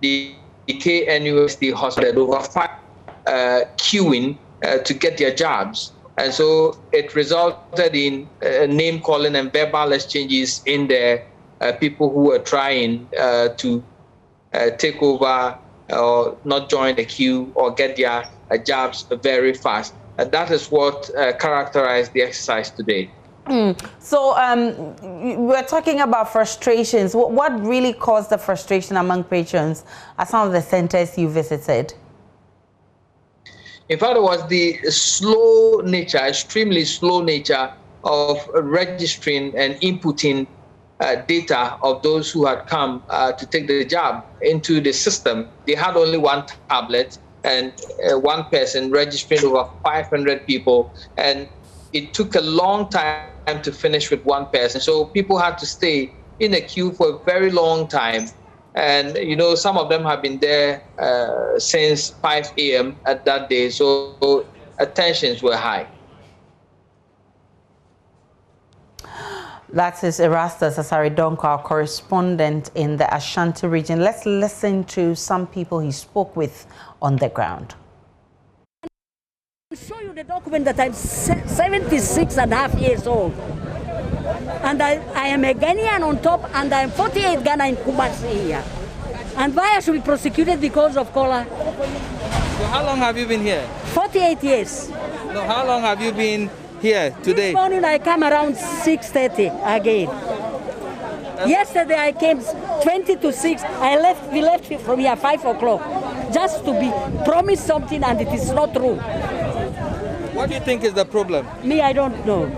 the KNUST hospital, over 5 queuing to get their jobs. And so it resulted in name calling and verbal exchanges in the people who were trying to take over or not join the queue or get their jobs very fast. And that is what characterized the exercise today. So we're talking about frustrations. What really caused the frustration among patrons at some of the centers you visited? In fact, it was the slow nature, extremely slow nature of registering and inputting data of those who had come to take the jab into the system. They had only one tablet and one person registering over 500 people, and it took a long time to finish with one person. So people had to stay in a queue for a very long time. And, some of them have been there since 5 a.m. at that day. So tensions were high. That is Erastus Asaridonko, our correspondent in the Ashanti region. Let's listen to some people he spoke with on the ground. I'll show you the document that I'm 76 and a half years old. And I am a Ghanaian on top, and I'm 48 Ghana in Kumasi here. And why I should be prosecuted because of Kola? So how long have you been here? 48 years. No, how long have you been here today? This morning I came around 6:30 again. Yesterday I came 20 to 6. We left from here 5 o'clock just to be promised something, and it is not true. What do you think is the problem? Me, I don't know.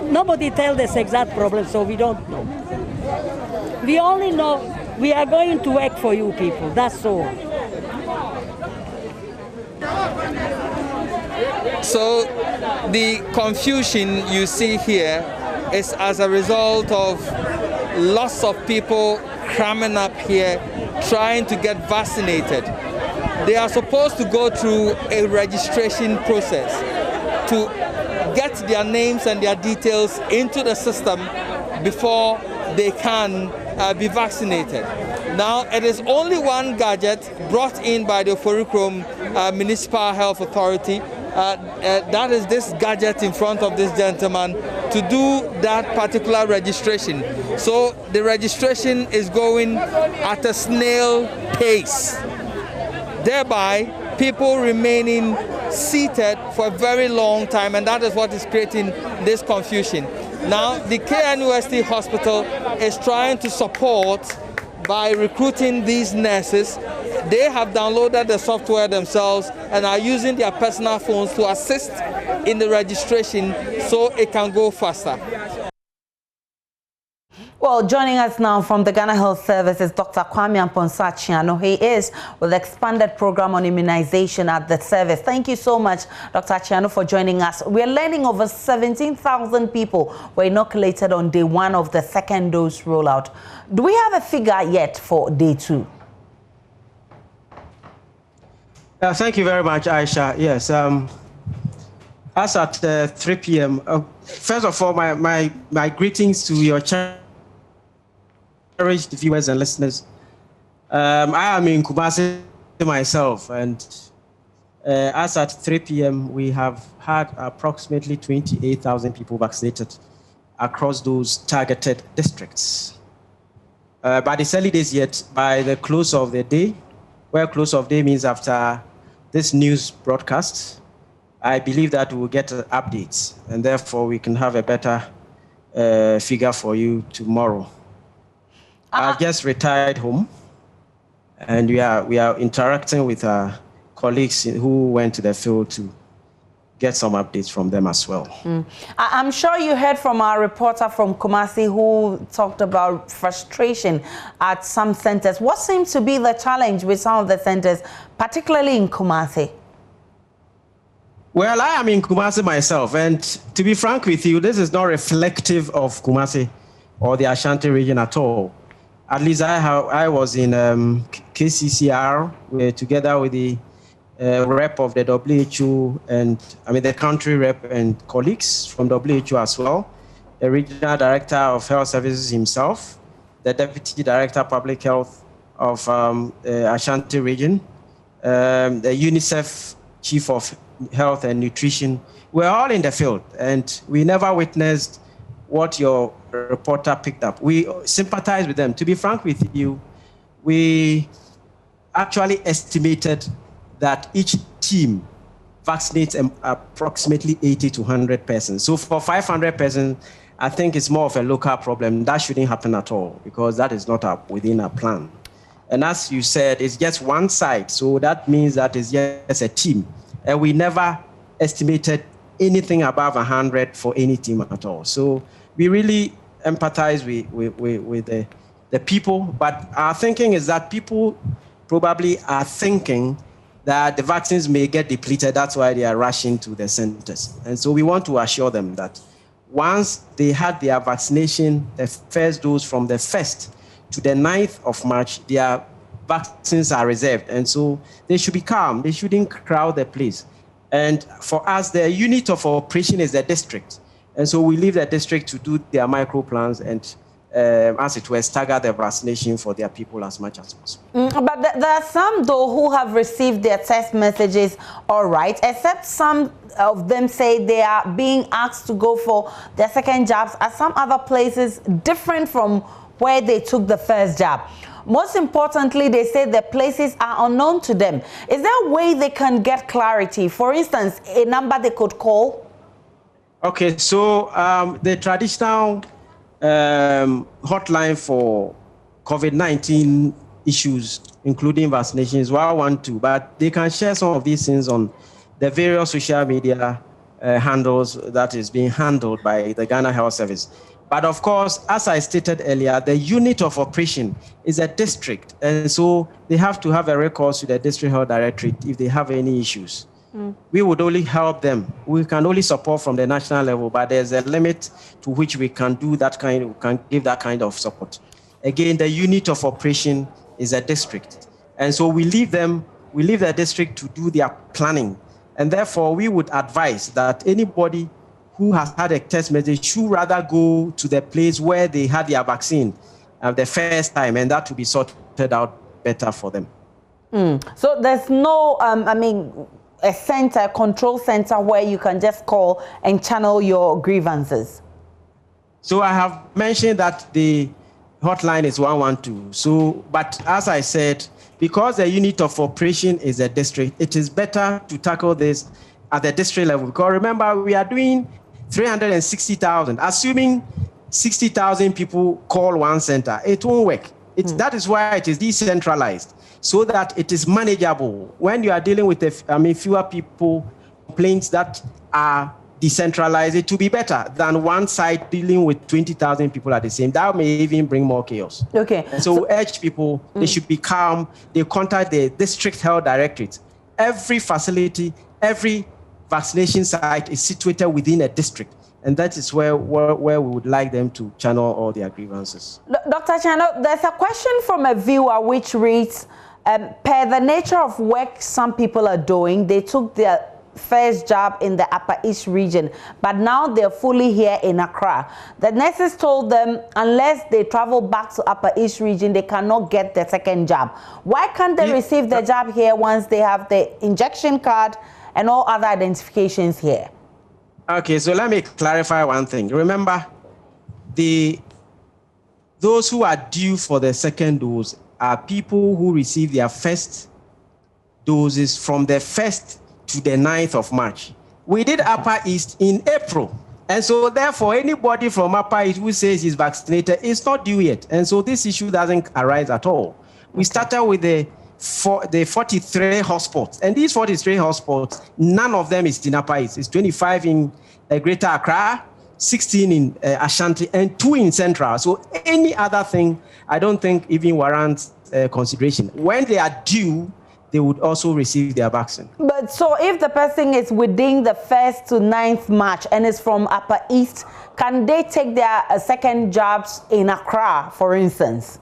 Nobody tells us exact problem, so we don't know. We only know we are going to work for you people. That's all. So the confusion you see here is as a result of lots of people cramming up here trying to get vaccinated. They are supposed to go through a registration process to get their names and their details into the system before they can be vaccinated. Now, it is only one gadget brought in by the Forikrom Municipal Health Authority. That is this gadget in front of this gentleman to do that particular registration. So the registration is going at a snail pace, thereby people remaining seated for a very long time, and that is what is creating this confusion. Now, the KNUST hospital is trying to support by recruiting these nurses. They have downloaded the software themselves and are using their personal phones to assist in the registration so it can go faster. Well, joining us now from the Ghana Health Service is Dr. Kwame Aponso-Achiano. He is with the expanded program on immunization at the service. Thank you so much, Dr. Achiano, for joining us. We're learning over 17,000 people were inoculated on day 1 of the second dose rollout. Do we have a figure yet for day 2? Thank you very much, Aisha. Yes, as at 3 p.m., first of all, my greetings to your cherished viewers and listeners. I am in Kumasi myself, and as at 3 p.m., we have had approximately 28,000 people vaccinated across those targeted districts. But it's early days yet. By the close of the day, where close of day means after this news broadcast, I believe that we'll get updates, and therefore we can have a better figure for you tomorrow. I've just retired home, and we are interacting with our colleagues who went to the field to get some updates from them as well. I'm sure you heard from our reporter from Kumasi who talked about frustration at some centers. What seems to be the challenge with some of the centers, particularly in Kumasi? Well, I am in Kumasi myself, and to be frank with you, this is not reflective of Kumasi or the Ashanti region at all. At least I was in KCCR together with the rep of the WHO and the country rep and colleagues from WHO as well, the regional director of health services himself, the deputy director of public health of Ashanti region, the UNICEF chief of health and nutrition. We're all in the field, and we never witnessed what your reporter picked up. We sympathize with them. To be frank with you, we actually estimated that each team vaccinates approximately 80 to 100 persons. So for 500 persons, I think it's more of a local problem. That shouldn't happen at all, because that is not within our plan. And as you said, it's just one side. So that means that it's just a team. And we never estimated anything above 100 for any team at all. So we really empathize with the people, but our thinking is that people probably are thinking that the vaccines may get depleted. That's why they are rushing to the centers. And so we want to assure them that once they had their vaccination, the first dose from the 1st to the 9th of March, their vaccines are reserved. And so they should be calm. They shouldn't crowd the place. And for us, the unit of operation is the district. And so we leave the district to do their micro plans and, as it were, stagger the vaccination for their people as much as possible. But there are some, though, who have received their text messages all right, except some of them say they are being asked to go for their second jabs at some other places different from where they took the first jab. Most importantly, they say the places are unknown to them. Is there a way they can get clarity? For instance, a number they could call? Okay, so the traditional hotline for COVID-19 issues, including vaccination, is 112, but they can share some of these things on the various social media handles that is being handled by the Ghana Health Service. But of course, as I stated earlier, the unit of operation is a district, and so they have to have a recourse to the district health directorate if they have any issues. We would only help them. We can only support from the national level, but there's a limit to which we can do that kind. We can give that kind of support. Again, the unit of operation is a district, and so we leave the district to do their planning, and therefore we would advise that anybody who has had a test message should rather go to the place where they had their vaccine the first time, and that will be sorted out better for them. So there's no, a center, a control center where you can just call and channel your grievances? So I have mentioned that the hotline is 112. So, but as I said, because the unit of operation is a district, it is better to tackle this at the district level. Because remember, we are doing 360,000. Assuming 60,000 people call one center, it won't work. That is why it is decentralized, so that it is manageable. When you are dealing with fewer people, complaints that are decentralized, it will be better than one side dealing with 20,000 people at the same. That may even bring more chaos. Okay. And so we urge people, they should be calm. They contact the district health directorate. Every facility, every vaccination site is situated within a district. And that is where we would like them to channel all their grievances. Dr. Chano, there's a question from a viewer which reads, per the nature of work some people are doing, they took their first jab in the Upper East region, but now they're fully here in Accra. The nurses told them unless they travel back to Upper East region, they cannot get the second jab. Why can't they receive the jab here once they have the injection card and all other identifications here? Okay, so let me clarify one thing. Remember, those who are due for the second dose are people who receive their first doses from the 1st to the 9th of March. We did Upper East in April. And so therefore, anybody from Upper East who says he's vaccinated is not due yet. And so this issue doesn't arise at all. We started with the 43 hotspots. And these 43 hotspots, none of them is in Upper East. It's 25 in Greater Accra, 16 in Ashanti, and 2 in Central. So any other thing, I don't think even warrants consideration. When they are due, they would also receive their vaccine. But so if the person is within the 1st to 9th March and is from Upper East, can they take their second jabs in Accra, for instance?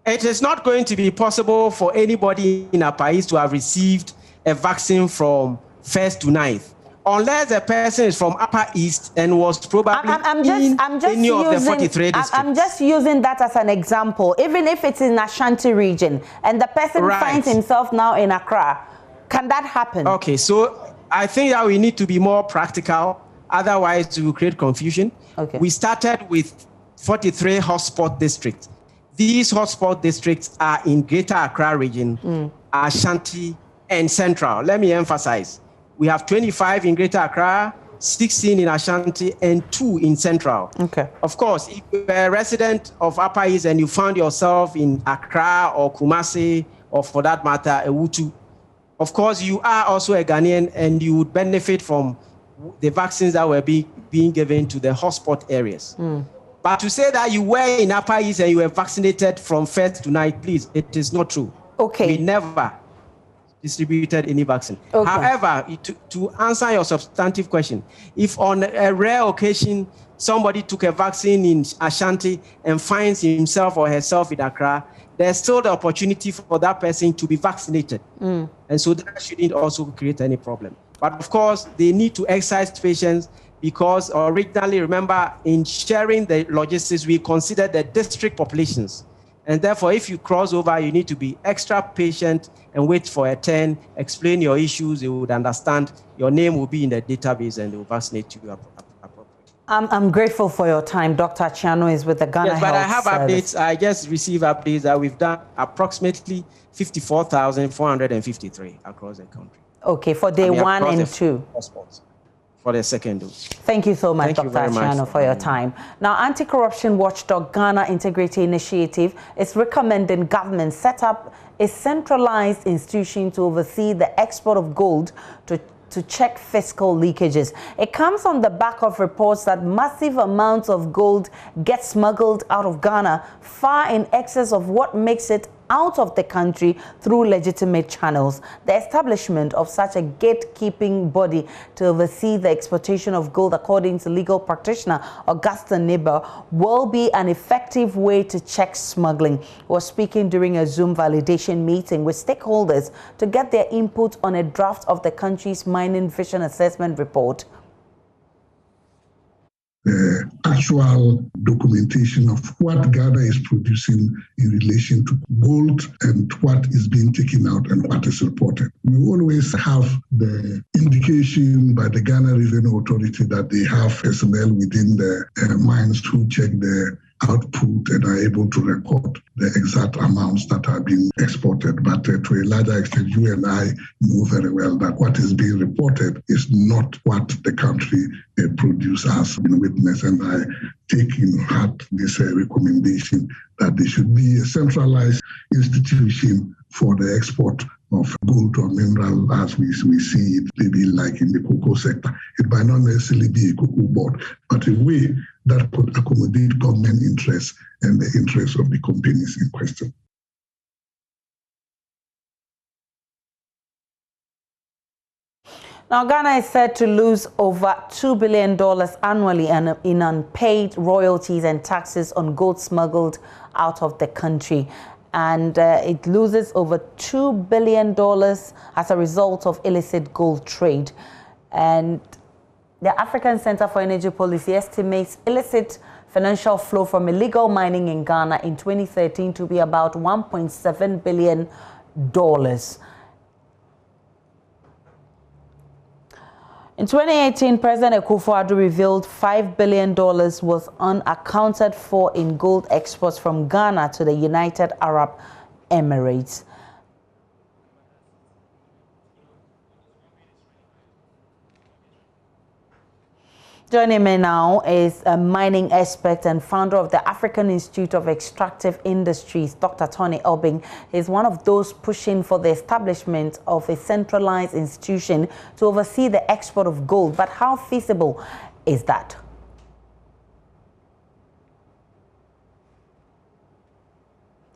It is not going to be possible for anybody in Upper East to have received a vaccine from 1st to 9th. Unless the person is from Upper East and was probably in any of the 43 districts. I'm just using that as an example. Even if it's in Ashanti region and the person finds himself now in Accra, can that happen? Okay, so I think that we need to be more practical. Otherwise, it will create confusion. Okay. We started with 43 hotspot districts. These hotspot districts are in Greater Accra region, Ashanti, and Central. Let me emphasize. We have 25 in Greater Accra, 16 in Ashanti, and 2 in Central. Okay. Of course, if you're a resident of Upper East and you found yourself in Accra or Kumasi, or for that matter, Ewutu, of course, you are also a Ghanaian and you would benefit from the vaccines that were being given to the hotspot areas. But to say that you were in Upper East and you were vaccinated from first to ninth, please, it is not true. Okay. We never distributed any vaccine. Okay. However, to answer your substantive question, if on a rare occasion somebody took a vaccine in Ashanti and finds himself or herself in Accra, there's still the opportunity for that person to be vaccinated. And so that shouldn't also create any problem. But of course, they need to exercise patience, because originally, remember, in sharing the logistics, we consider the district populations. And therefore, if you cross over, you need to be extra patient and wait for a turn, explain your issues, they would understand, your name will be in the database, and they will vaccinate you appropriately. I'm grateful for your time. Dr. Chiano is with the Ghana Yes, but Health I have Service. updates. I just received updates that we've done approximately 54,453 across the country. Okay, for day 1 and 2. For the second dose. Thank you so much, Dr. Chiano, for your time. Now, anti-corruption watchdog Ghana Integrity Initiative is recommending government set up a centralized institution to oversee the export of gold to check fiscal leakages. It comes on the back of reports that massive amounts of gold get smuggled out of Ghana, far in excess of what makes it out of the country through legitimate channels. The establishment of such a gatekeeping body to oversee the exportation of gold, according to legal practitioner Augustine Neighbor, will be an effective way to check smuggling. He was speaking during a Zoom validation meeting with stakeholders to get their input on a draft of the country's mining vision assessment report. Actual documentation of what Ghana is producing in relation to gold and what is being taken out and what is reported. We always have the indication by the Ghana Revenue Authority that they have personnel within the mines who check the output and are able to record the exact amounts that are being exported. But to a larger extent, you and I know very well that what is being reported is not what the country produces as been witnessed. And I take in heart this recommendation that there should be a centralized institution for the export of gold or mineral as we see it, maybe like in the cocoa sector. It might not necessarily be a cocoa board, but a way that could accommodate government interests and the interests of the companies in question. Now, Ghana is said to lose over $2 billion annually in unpaid royalties and taxes on gold smuggled out of the country. And it loses over $2 billion as a result of illicit gold trade. And the African Center for Energy Policy estimates illicit financial flow from illegal mining in Ghana in 2013 to be about $1.7 billion. In 2018, President Akufo-Addo revealed $5 billion was unaccounted for in gold exports from Ghana to the United Arab Emirates. Joining me now is a mining expert and founder of the African Institute of Extractive Industries, Dr. Tony Obing. He's one of those pushing for the establishment of a centralized institution to oversee the export of gold. But how feasible is that?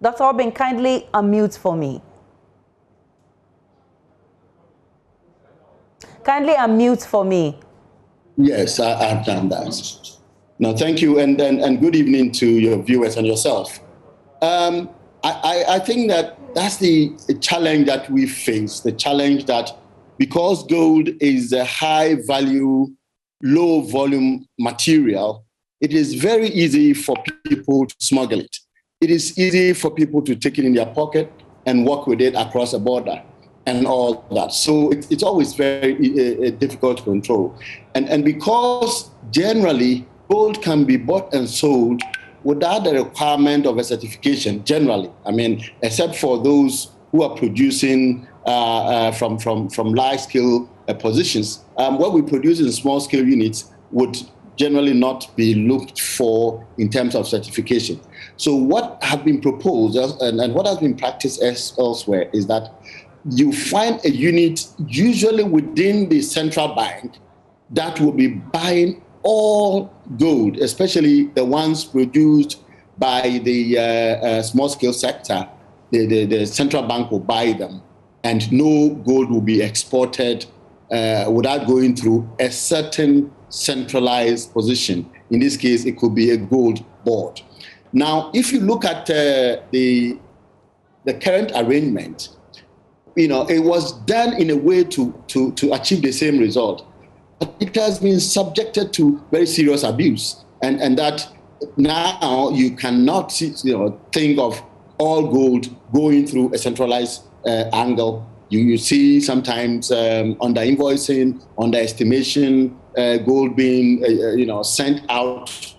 Dr. Obing, kindly unmute for me. Kindly unmute for me. Yes, I've done that. No, thank you, and good evening to your viewers and yourself. I think that's the challenge that we face, the challenge that because gold is a high-value, low-volume material, it is very easy for people to smuggle it. It is easy for people to take it in their pocket and walk with it across the border and all that. So it's always very difficult to control. And because generally gold can be bought and sold without the requirement of a certification, generally, I mean, except for those who are producing from large-scale positions, what we produce in small-scale units would generally not be looked for in terms of certification. So what has been proposed and what has been practiced elsewhere is that you find a unit usually within the central bank that will be buying all gold, especially the ones produced by the small-scale sector, the central bank will buy them, and no gold will be exported without going through a certain centralized position. In this case, it could be a gold board. Now, if you look at the current arrangement, it was done in a way to achieve the same result. But it has been subjected to very serious abuse, and that now you cannot think of all gold going through a centralized angle. You see sometimes under invoicing, under estimation, gold being sent out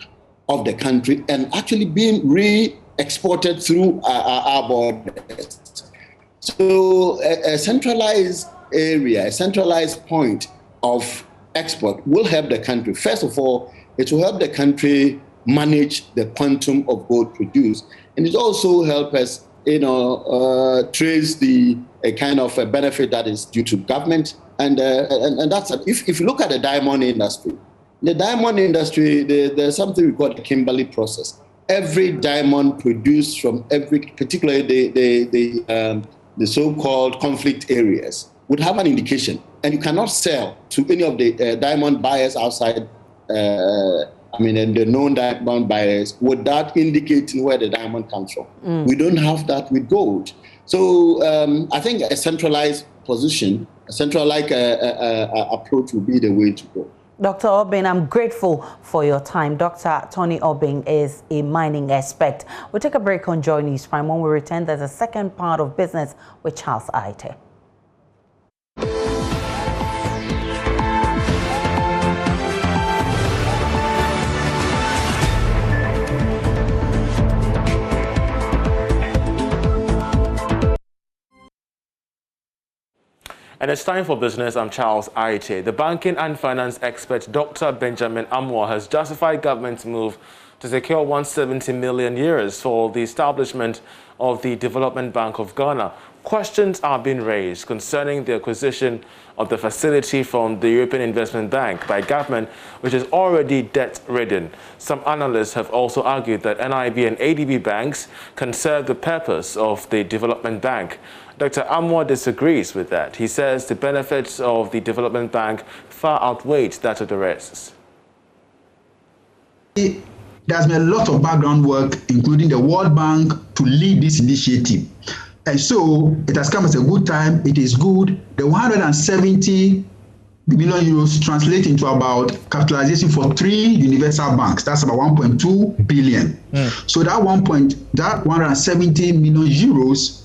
of the country and actually being re-exported through our borders. So a centralized area, a centralized point of export will help the country. First of all, it will help the country manage the quantum of gold produced, and it also help us, trace the kind of a benefit that is due to government, and that's if you look at the diamond industry. The diamond industry, there's something we call the Kimberley process. Every diamond produced from particularly the so-called conflict areas, would have an indication, and you cannot sell to any of the diamond buyers outside. And the known diamond buyers without indicating where the diamond comes from. We don't have that with gold. So I think a centralized position, a centralized approach would be the way to go. Dr. Obing, I'm grateful for your time. Dr. Tony Obing is a mining expert. We'll take a break on Joy News Prime. When we return, there's a second part of business with Charles Aite. And it's time for business. I'm Charles Aite. The banking and finance expert Dr. Benjamin Amwa has justified government's move to secure 170 million euros for the establishment of the Development Bank of Ghana. Questions are being raised concerning the acquisition of the facility from the European Investment Bank by government, which is already debt-ridden. Some analysts have also argued that NIB and ADB banks can serve the purpose of the Development Bank. Dr. Amwa disagrees with that. He says the benefits of the Development Bank far outweigh that of the risks. There's been a lot of background work, including the World Bank, to lead this initiative. And so it has come at a good time. It is good. The 170 million euros translate into about capitalization for 3 universal banks. That's about 1.2 billion. So that 170 million euros,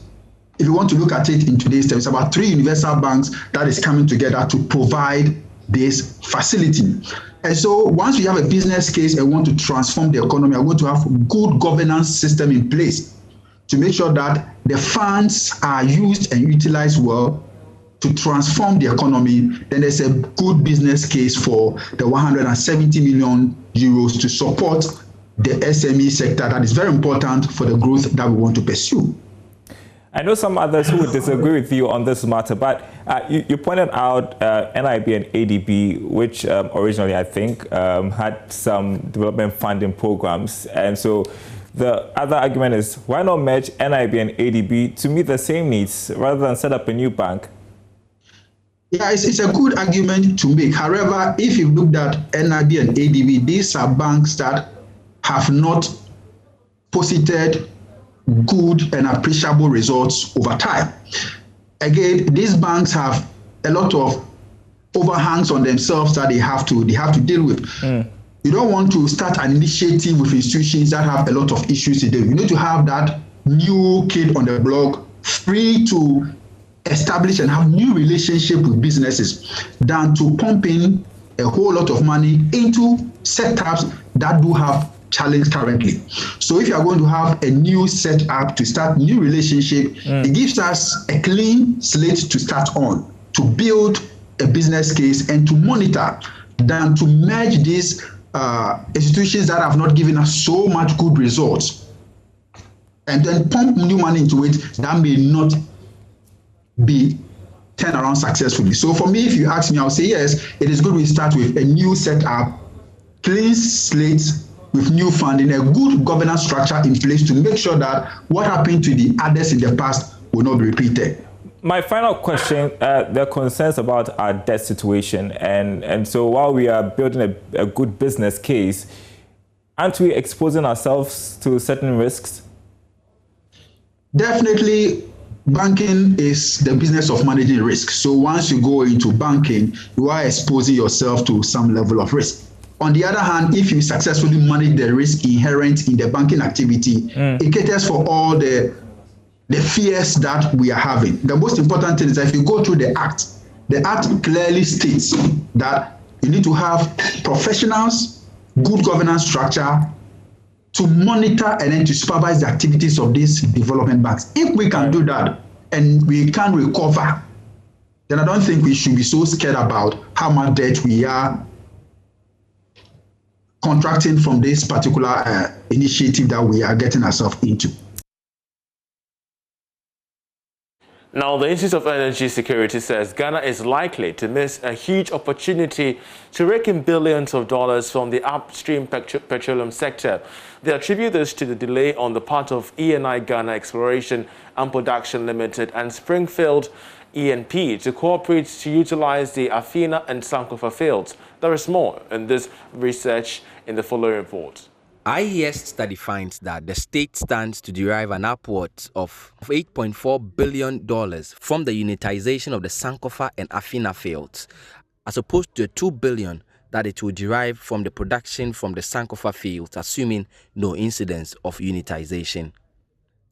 if you want to look at it in today's terms, about 3 universal banks that is coming together to provide this facility. And so once we have a business case and want to transform the economy, we're going to have a good governance system in place to make sure that the funds are used and utilized well to transform the economy. Then there's a good business case for the 170 million euros to support the SME sector that is very important for the growth that we want to pursue. I know some others who would disagree with you on this matter, but you pointed out NIB and ADB, which originally, I think, had some development funding programs. And so the other argument is, why not merge NIB and ADB to meet the same needs rather than set up a new bank? Yeah, it's a good argument to make. However, if you looked at NIB and ADB, these are banks that have not posited good and appreciable results over time. Again, these banks have a lot of overhangs on themselves that they have to deal with. You don't want to start an initiative with institutions that have a lot of issues to do. You need to have that new kid on the block free to establish and have new relationship with businesses than to pump in a whole lot of money into setups that do have challenge currently. So if you are going to have a new setup to start new relationship, it gives us a clean slate to start on, to build a business case and to monitor, than to merge these institutions that have not given us so much good results and then pump new money into it that may not be turned around successfully. So for me, if you ask me, I'll say yes, it is good we start with a new setup clean slate with new funding, a good governance structure in place to make sure that what happened to the others in the past will not be repeated. My final question, there are concerns about our debt situation. And so while we are building a good business case, aren't we exposing ourselves to certain risks? Definitely, banking is the business of managing risk. So once you go into banking, you are exposing yourself to some level of risk. On the other hand, if you successfully manage the risk inherent in the banking activity, it caters for all the fears that we are having. The most important thing is that if you go through the act clearly states that you need to have professionals, good governance structure to monitor and then to supervise the activities of these development banks. If we can do that and we can recover, then I don't think we should be so scared about how much debt we are contracting from this particular initiative that we are getting ourselves into. Now, the Institute of Energy Security says Ghana is likely to miss a huge opportunity to rake in billions of dollars from the upstream petroleum sector. They attribute this to the delay on the part of ENI Ghana Exploration and Production Limited and Springfield E&P to cooperate to utilize the Afina and Sankofa fields. There is more in this research in the following report. IES study finds that the state stands to derive an upwards of $8.4 billion from the unitization of the Sankofa and Afina fields, as opposed to $2 billion that it will derive from the production from the Sankofa fields, assuming no incidence of unitization.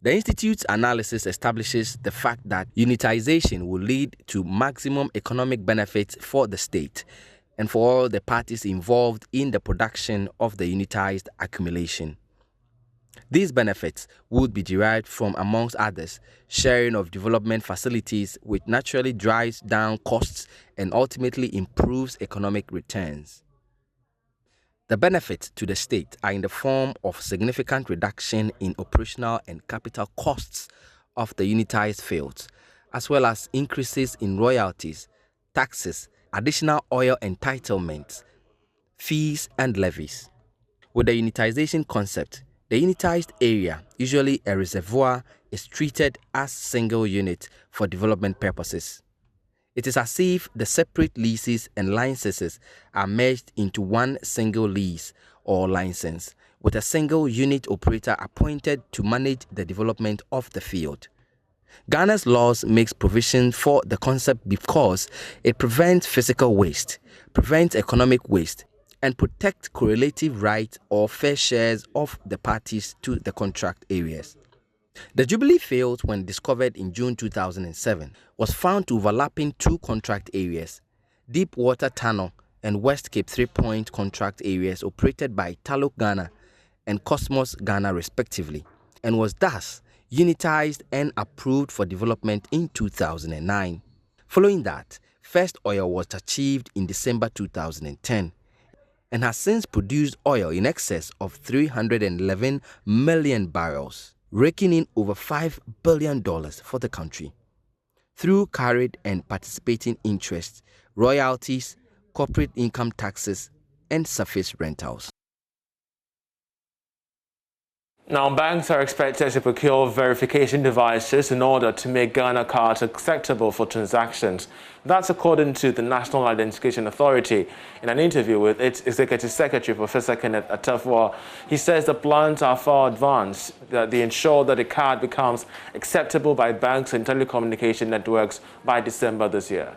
The Institute's analysis establishes the fact that unitization will lead to maximum economic benefits for the state and for all the parties involved in the production of the unitized accumulation. These benefits would be derived from, amongst others, sharing of development facilities, which naturally drives down costs and ultimately improves economic returns. The benefits to the state are in the form of significant reduction in operational and capital costs of the unitized fields, as well as increases in royalties, taxes, additional oil entitlements, fees, and levies. With the unitization concept, the unitized area, usually a reservoir, is treated as single unit for development purposes. It is as if the separate leases and licenses are merged into one single lease or license, with a single unit operator appointed to manage the development of the field. Ghana's laws makes provision for the concept because it prevents physical waste, prevents economic waste, and protects correlative rights or fair shares of the parties to the contract areas. The Jubilee field, when discovered in June 2007, was found to overlap in two contract areas, Deep Water Tunnel and West Cape 3-Point contract areas operated by Taluk Ghana and Cosmos Ghana respectively, and was thus unitized and approved for development in 2009. Following that, first oil was achieved in December 2010 and has since produced oil in excess of 311 million barrels, raking in over $5 billion for the country through carried and participating interests, royalties, corporate income taxes, and surface rentals. Now, banks are expected to procure verification devices in order to make Ghana cards acceptable for transactions. That's according to the National Identification Authority. In an interview with its Executive Secretary, Professor Kenneth Atafua, he says the plans are far advanced, that they ensure that the card becomes acceptable by banks and telecommunication networks by December this year.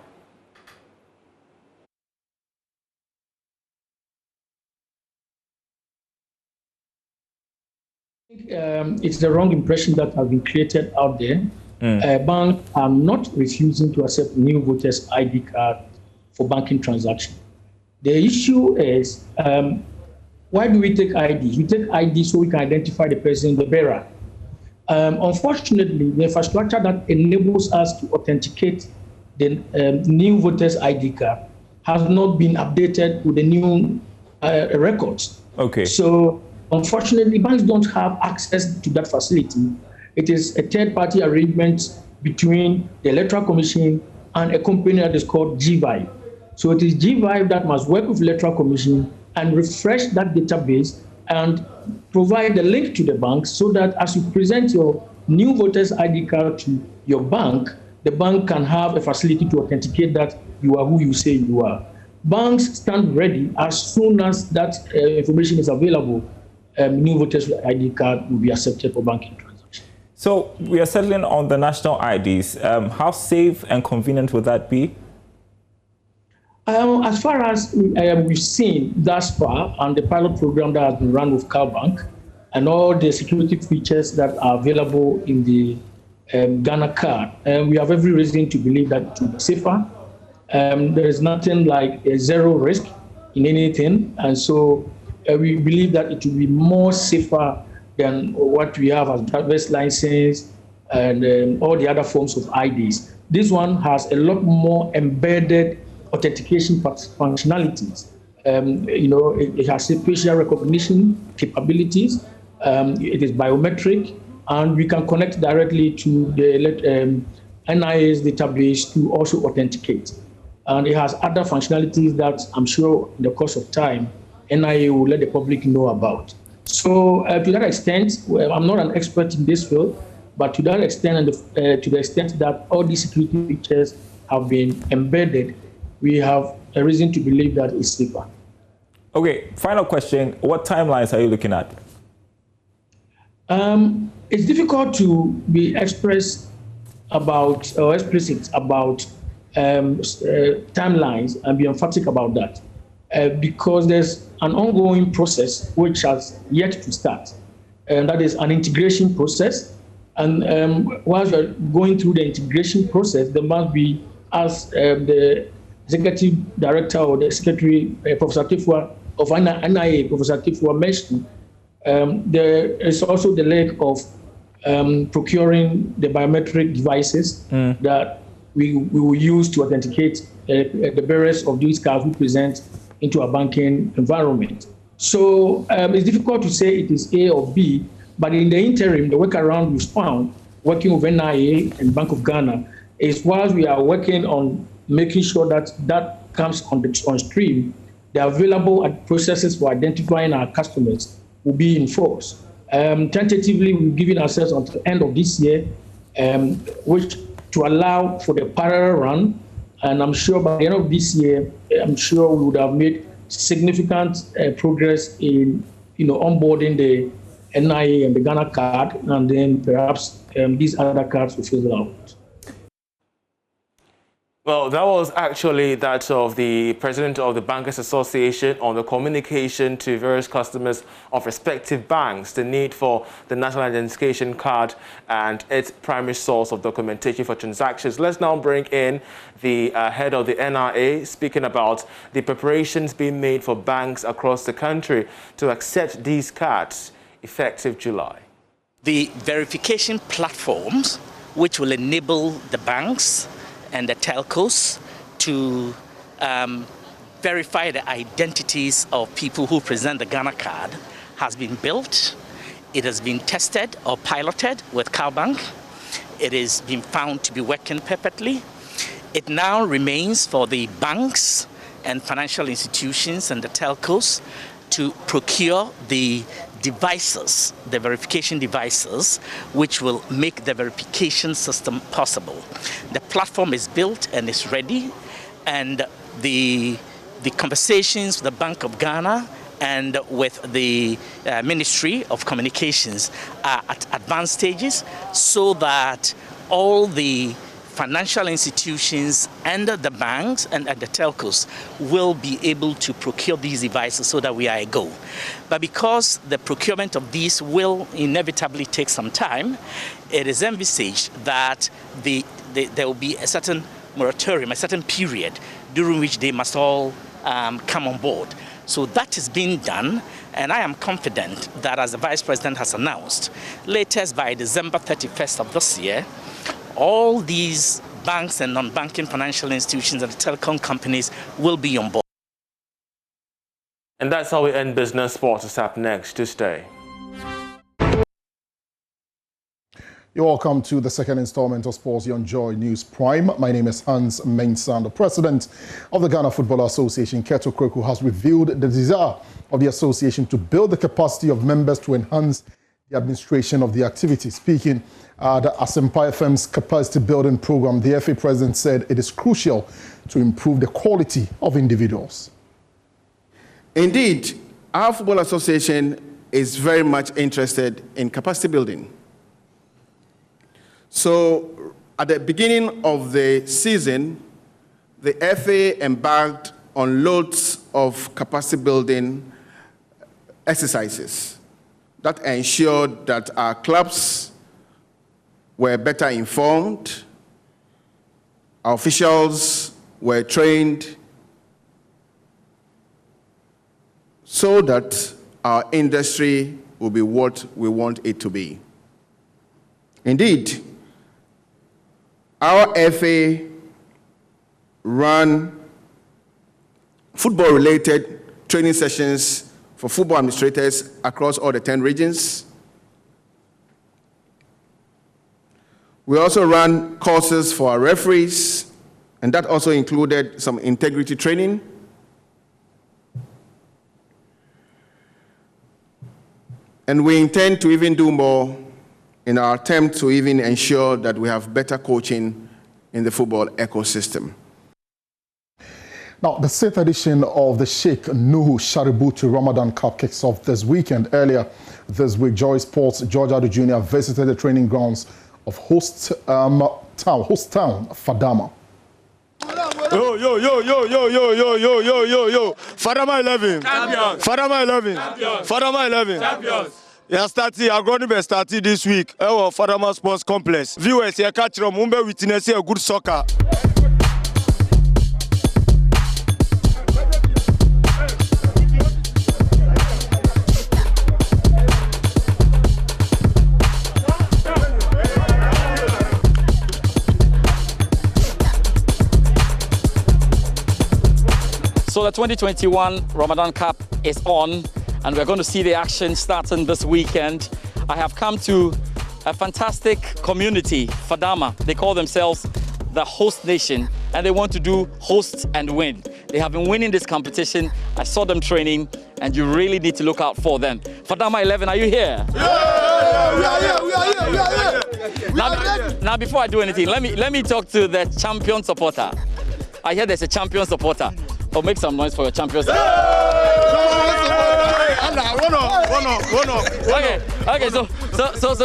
It's the wrong impression that has been created out there. Banks are not refusing to accept new voters' ID card for banking transactions. The issue is, why do we take ID? We take ID so we can identify the person, the bearer. Unfortunately, the infrastructure that enables us to authenticate the new voters' ID card has not been updated with the new records. Okay. So, unfortunately, banks don't have access to that facility. It is a third-party arrangement between the Electoral Commission and a company that is called GVive. So it is GVive that must work with the Electoral Commission and refresh that database and provide the link to the bank so that as you present your new voter's ID card to your bank, the bank can have a facility to authenticate that you are who you say you are. Banks stand ready as soon as that information is available. New voter's ID card will be accepted for banking transactions. So we are settling on the national IDs. How safe and convenient would that be? As far as we've seen thus far, and the pilot program that has been run with CalBank, and all the security features that are available in the Ghana card, we have every reason to believe that it will be safer. There is nothing like a zero risk in anything, and so we believe that it will be more safer than what we have as driver's license and all the other forms of IDs. This one has a lot more embedded authentication functionalities. It has facial recognition capabilities. It is biometric, and we can connect directly to the NIA's database to also authenticate. And it has other functionalities that I'm sure in the course of time, NIA will let the public know about. So to that extent, I'm not an expert in this field, but to that extent and to the extent that all these security features have been embedded, we have a reason to believe that it's safer. Okay, final question. What timelines are you looking at? It's difficult to be explicit about timelines and be emphatic about that because there's an ongoing process which has yet to start, and that is an integration process. And whilst we're going through the integration process, there must be, as the Executive Director or the Secretary, Professor Tifua of NIA, Professor Tifua mentioned, there is also the leg of procuring the biometric devices that we will use to authenticate the bearers of these cards who present into a banking environment. So it's difficult to say it is A or B, but in the interim, the workaround we've found, working with NIA and Bank of Ghana, is whilst we are working on making sure that that comes on stream, the available processes for identifying our customers will be in force. Tentatively, we're giving ourselves until the end of this year, which to allow for the parallel run. And I'm sure by the end of this year, I'm sure we would have made significant progress in onboarding the NIA and the Ghana card, and then perhaps these other cards will fill out. Well, that was actually that of the president of the Bankers Association on the communication to various customers of respective banks, the need for the national identification card and its primary source of documentation for transactions. Let's now bring in the head of the NRA speaking about the preparations being made for banks across the country to accept these cards effective July. The verification platforms which will enable the banks and the telcos to verify the identities of people who present the Ghana card has been built. It has been tested or piloted with CalBank. It has been found to be working perfectly. It now remains for the banks and financial institutions and the telcos to procure the devices, the verification devices, which will make the verification system possible. The platform is built and is ready, and the conversations with the Bank of Ghana and with the Ministry of Communications are at advanced stages so that all the financial institutions and the banks and the telcos will be able to procure these devices so that we are a go. But because the procurement of these will inevitably take some time, it is envisaged that there will be a certain moratorium, a certain period during which they must all come on board. So that is being done, and I am confident that, as the Vice President has announced, latest by December 31st of this year, all these banks and non-banking financial institutions and the telecom companies will be on board. And that's how we end business. Sports is up next. To stay. You're welcome to the second installment of Sports on Joy News Prime. My name is Hans Mensah. The president of the Ghana Football Association, Keto Kweku, has revealed the desire of the association to build the capacity of members to enhance the administration of the activity. Speaking at the Asempa FM's capacity building program, the FA president said it is crucial to improve the quality of individuals. Indeed, our football association is very much interested in capacity building. So, at the beginning of the season, the FA embarked on loads of capacity building exercises that ensured that our clubs were better informed, our officials were trained, so that our industry will be what we want it to be. Indeed, our FA ran football-related training sessions for football administrators across all the 10 regions. We also ran courses for our referees, and that also included some integrity training. And we intend to even do more in our attempt to even ensure that we have better coaching in the football ecosystem. Now, the 6th edition of the Sheikh Nuhu Shaributu Ramadan Cup kicks off this weekend. Earlier this week, Joy Sports George Adu Jr. visited the training grounds of host town, Fadama. Yo. Fadama 11. Champions. Fadama 11. Champions. Fadama 11. Champions. Yeah, I'm going to be starting this week. Fadama Sports Complex. Viewers, you catch them. Mumbai witness a good soccer. So the 2021 Ramadan Cup is on, and we're going to see the action starting this weekend. I have come to a fantastic community, Fadama. They call themselves the host nation, and they want to do host and win. They have been winning this competition. I saw them training, and you really need to look out for them. Fadama 11, are you here? Now, before I do anything, let me talk to the champion supporter. I hear there's a champion supporter. Oh, make some noise for your champions. Okay, so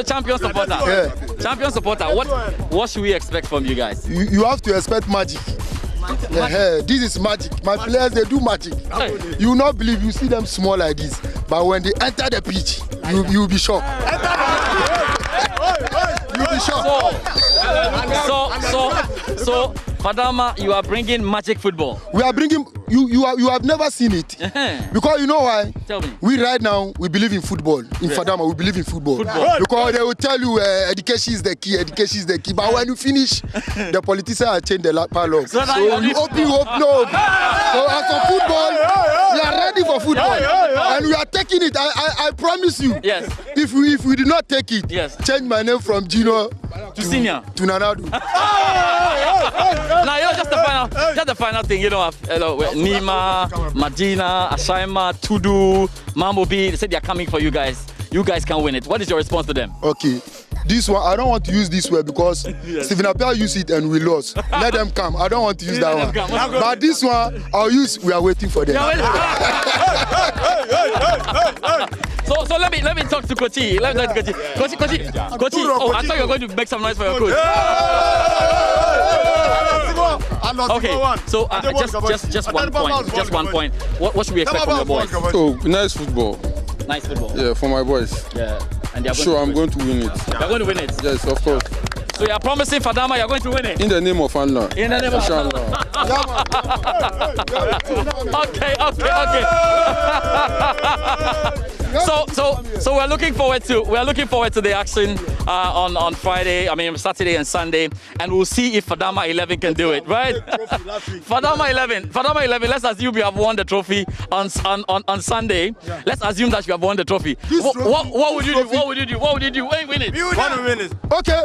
champion supporter. Yeah. Champion supporter, what should we expect from you guys? You have to expect magic. This is magic. My players, they do magic. You will not believe, you see them small like this, but when they enter the pitch, you'll be shocked. You'll be shocked. So Fadama, you are bringing magic football. We are bringing, you have never seen it. Because you know why? Tell me. We right now, we believe in football. In Fadama, we believe in football. Because they will tell you education is the key, But when you finish, the politicians have changed the padlock. So you open up. So as for football, we are ready for football. And we are taking it. I promise you. Yes. If we did not take it, change my name from Gino to Senior. To Nanadu. Now, just the final thing, Nima, Madina, Ashaima, Tudu, Mamobi, they said they are coming for you guys. You guys can win it. What is your response to them? Okay. This one, I don't want to use this word because Stephen Appiah used it and we lost. Let them come. I don't want to use that one. But this one, I'll use, we are waiting for them. So let me talk to Kochi. Kochi. Oh, I thought you were going to make some noise for your coach. Okay, so just one point. What should we expect from your boys? Oh, nice football. Nice football. Yeah, for my boys. Yeah, and they are sure, I'm going to win it. You're going to win it. Yes, of course. So you are promising Fadama you're going to win it? In the name of Allah. In the name of Allah. Okay. So we're looking forward to the action on Friday. I mean Saturday and Sunday, and we'll see if Fadama 11 can do it, right? Fadama 11. Let's assume you have won the trophy on Sunday. Yeah. Let's assume that you have won the trophy. What would you do? What would you do? What would you do? When you win it? You want to win it? Okay.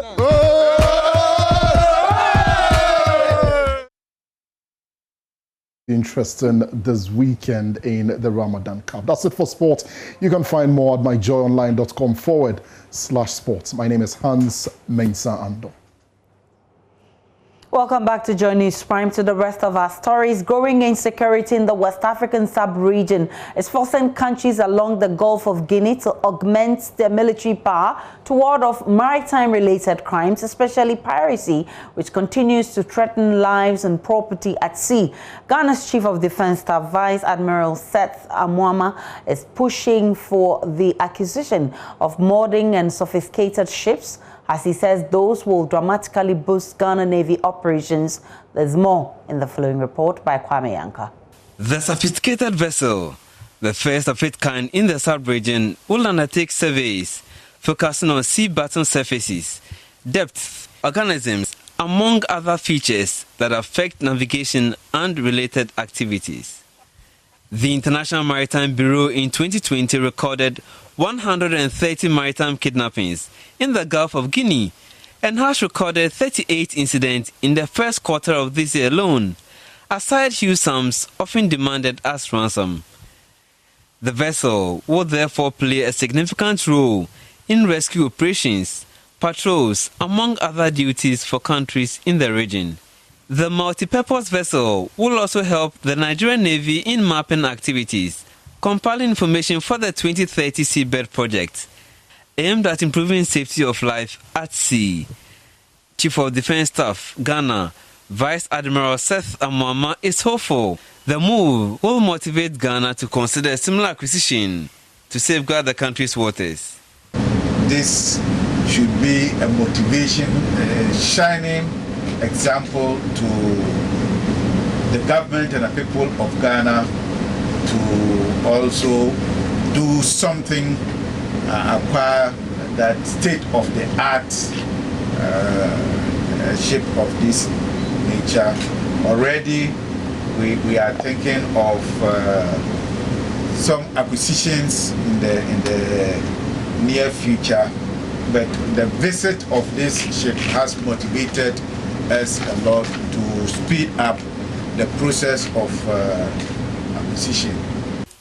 Interesting this weekend in the Ramadan Cup. That's it for sport. You can find more at myjoyonline.com/sports. My name is Hans Mensa Ando. Welcome back to Joy News Prime. To the rest of our stories. Growing insecurity in the West African sub-region is forcing countries along the Gulf of Guinea to augment their military power to ward off maritime-related crimes, especially piracy, which continues to threaten lives and property at sea. Ghana's Chief of Defense Staff, Vice Admiral Seth Mahama, is pushing for the acquisition of modern and sophisticated ships, as he says those will dramatically boost Ghana Navy operations. There's more in the following report by Kwame Yanka. The sophisticated vessel, the first of its kind in the sub-region, will undertake surveys focusing on sea bottom surfaces, depth, organisms, among other features that affect navigation and related activities. The International Maritime Bureau in 2020 recorded 130 maritime kidnappings in the Gulf of Guinea and has recorded 38 incidents in the first quarter of this year alone, aside huge sums often demanded as ransom. The vessel will therefore play a significant role in rescue operations, patrols, among other duties for countries in the region. The multi-purpose vessel will also help the Nigerian Navy in mapping activities, compiling information for the 2030 Seabed project, aimed at improving safety of life at sea. Chief of Defense Staff, Ghana, Vice Admiral Seth Mahama is hopeful the move will motivate Ghana to consider a similar acquisition to safeguard the country's waters. This should be a motivation, a shining example to the government and the people of Ghana to also do something, acquire that state-of-the-art ship of this nature. Already we are thinking of some acquisitions in the near future, but the visit of this ship has motivated us a lot to speed up the process of acquisition.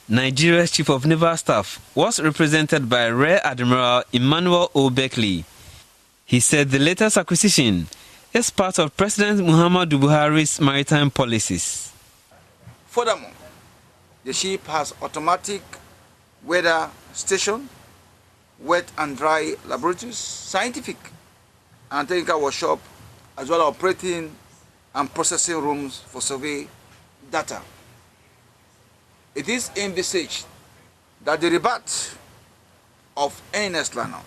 Nigeria's Chief of Naval Staff was represented by Rear Admiral Emmanuel O. Beckley. He said the latest acquisition is part of President Muhammadu Buhari's maritime policies. Furthermore, the ship has automatic weather station, wet and dry laboratories, scientific and technical workshop, as well as operating and processing rooms for survey data. It is envisaged that the rebate of NS Lano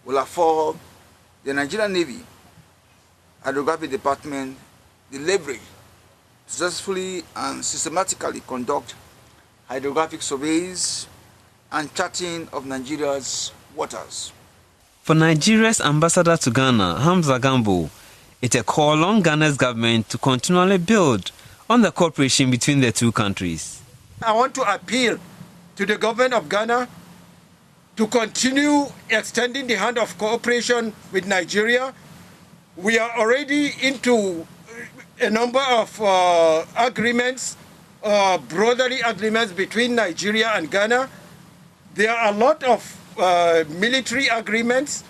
will afford the Nigerian Navy Hydrographic Department the leverage to successfully and systematically conduct hydrographic surveys and charting of Nigeria's waters. For Nigeria's ambassador to Ghana, Hamza Gambo, it's a call on Ghana's government to continually build on the cooperation between the two countries. I want to appeal to the government of Ghana to continue extending the hand of cooperation with Nigeria. We are already into a number of agreements, brotherly agreements between Nigeria and Ghana. There are a lot of military agreements,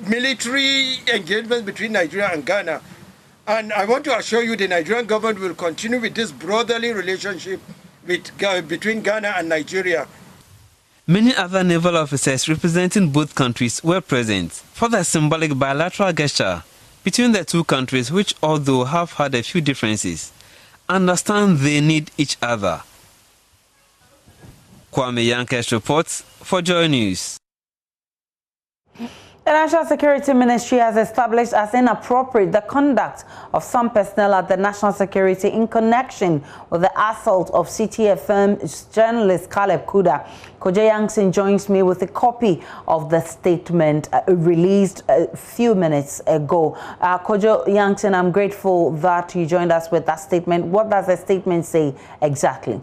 military engagements between Nigeria and Ghana. And I want to assure you the Nigerian government will continue with this brotherly relationship between Ghana and Nigeria. Many other naval officers representing both countries were present for the symbolic bilateral gesture between the two countries, which, although have had a few differences, understand they need each other. Kwame Yanke's reports for Joy News. The National Security Ministry has established as inappropriate the conduct of some personnel at the National Security in connection with the assault of CTFM journalist Caleb Kuda. Kojo Yankson joins me with a copy of the statement released a few minutes ago. Kojo Yankson, I'm grateful that you joined us with that statement. What does the statement say exactly?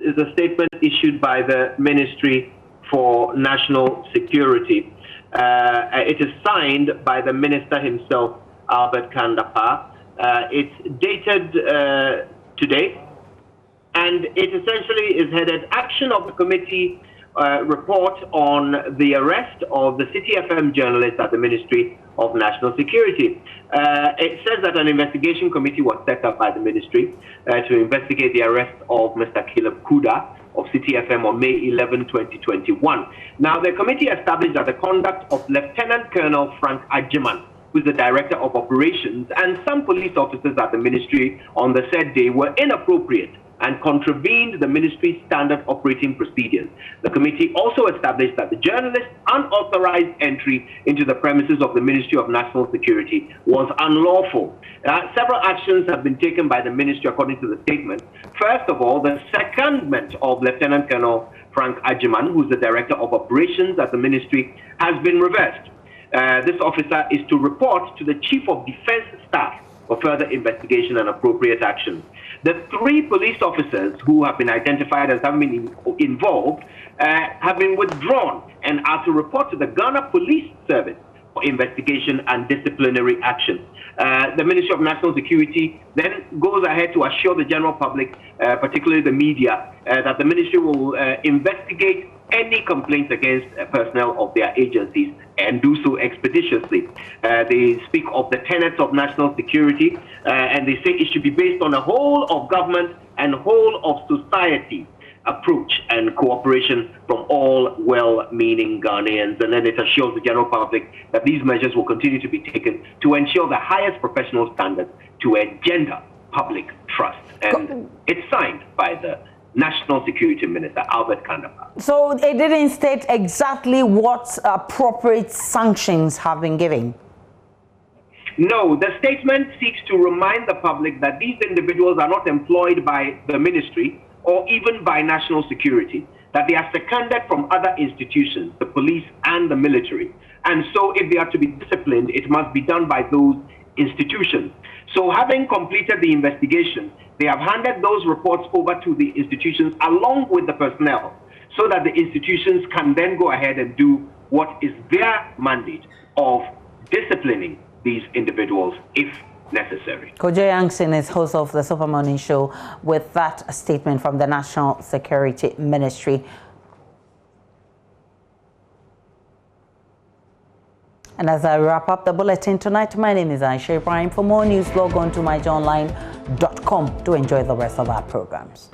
Is a statement issued by the Ministry for National Security. It is signed by the Minister himself, Albert Kandapa. It's dated today, and it essentially is headed Action of the Committee report on the arrest of the City FM journalist at the Ministry of National Security. It says that an investigation committee was set up by the ministry to investigate the arrest of Mr. Caleb Kuda of City FM on May 11, 2021. Now, the committee established that the conduct of Lieutenant Colonel Frank Ajiman, who is the Director of Operations, and some police officers at the ministry on the said day were inappropriate and contravened the ministry's standard operating procedures. The committee also established that the journalist's unauthorized entry into the premises of the Ministry of National Security was unlawful. Several actions have been taken by the ministry according to the statement. First of all, the secondment of Lieutenant Colonel Frank Ajiman, who is the Director of Operations at the ministry, has been reversed. This officer is to report to the Chief of Defense Staff for further investigation and appropriate action. The 3 police officers who have been identified as having been involved have been withdrawn and are to report to the Ghana Police Service for investigation and disciplinary action. The Ministry of National Security then goes ahead to assure the general public, particularly the media, that the ministry will investigate any complaints against personnel of their agencies and do so expeditiously. They speak of the tenets of national security, and they say it should be based on a whole of government and whole of society approach and cooperation from all well-meaning Ghanaians. And then it assures the general public that these measures will continue to be taken to ensure the highest professional standards to engender public trust. And it's signed by the National Security Minister, Albert Kandapa. So it didn't state exactly what appropriate sanctions have been given? No, the statement seeks to remind the public that these individuals are not employed by the ministry or even by national security, that they are seconded from other institutions, the police and the military. And so if they are to be disciplined, it must be done by those institutions. So having completed the investigation, they have handed those reports over to the institutions along with the personnel so that the institutions can then go ahead and do what is their mandate of disciplining these individuals if necessary. Kojo Yankson is host of the Super Morning Show with that statement from the National Security Ministry. And as I wrap up the bulletin tonight, my name is Aisha Ibrahim. For more news, log on to myjournline.com to enjoy the rest of our programs.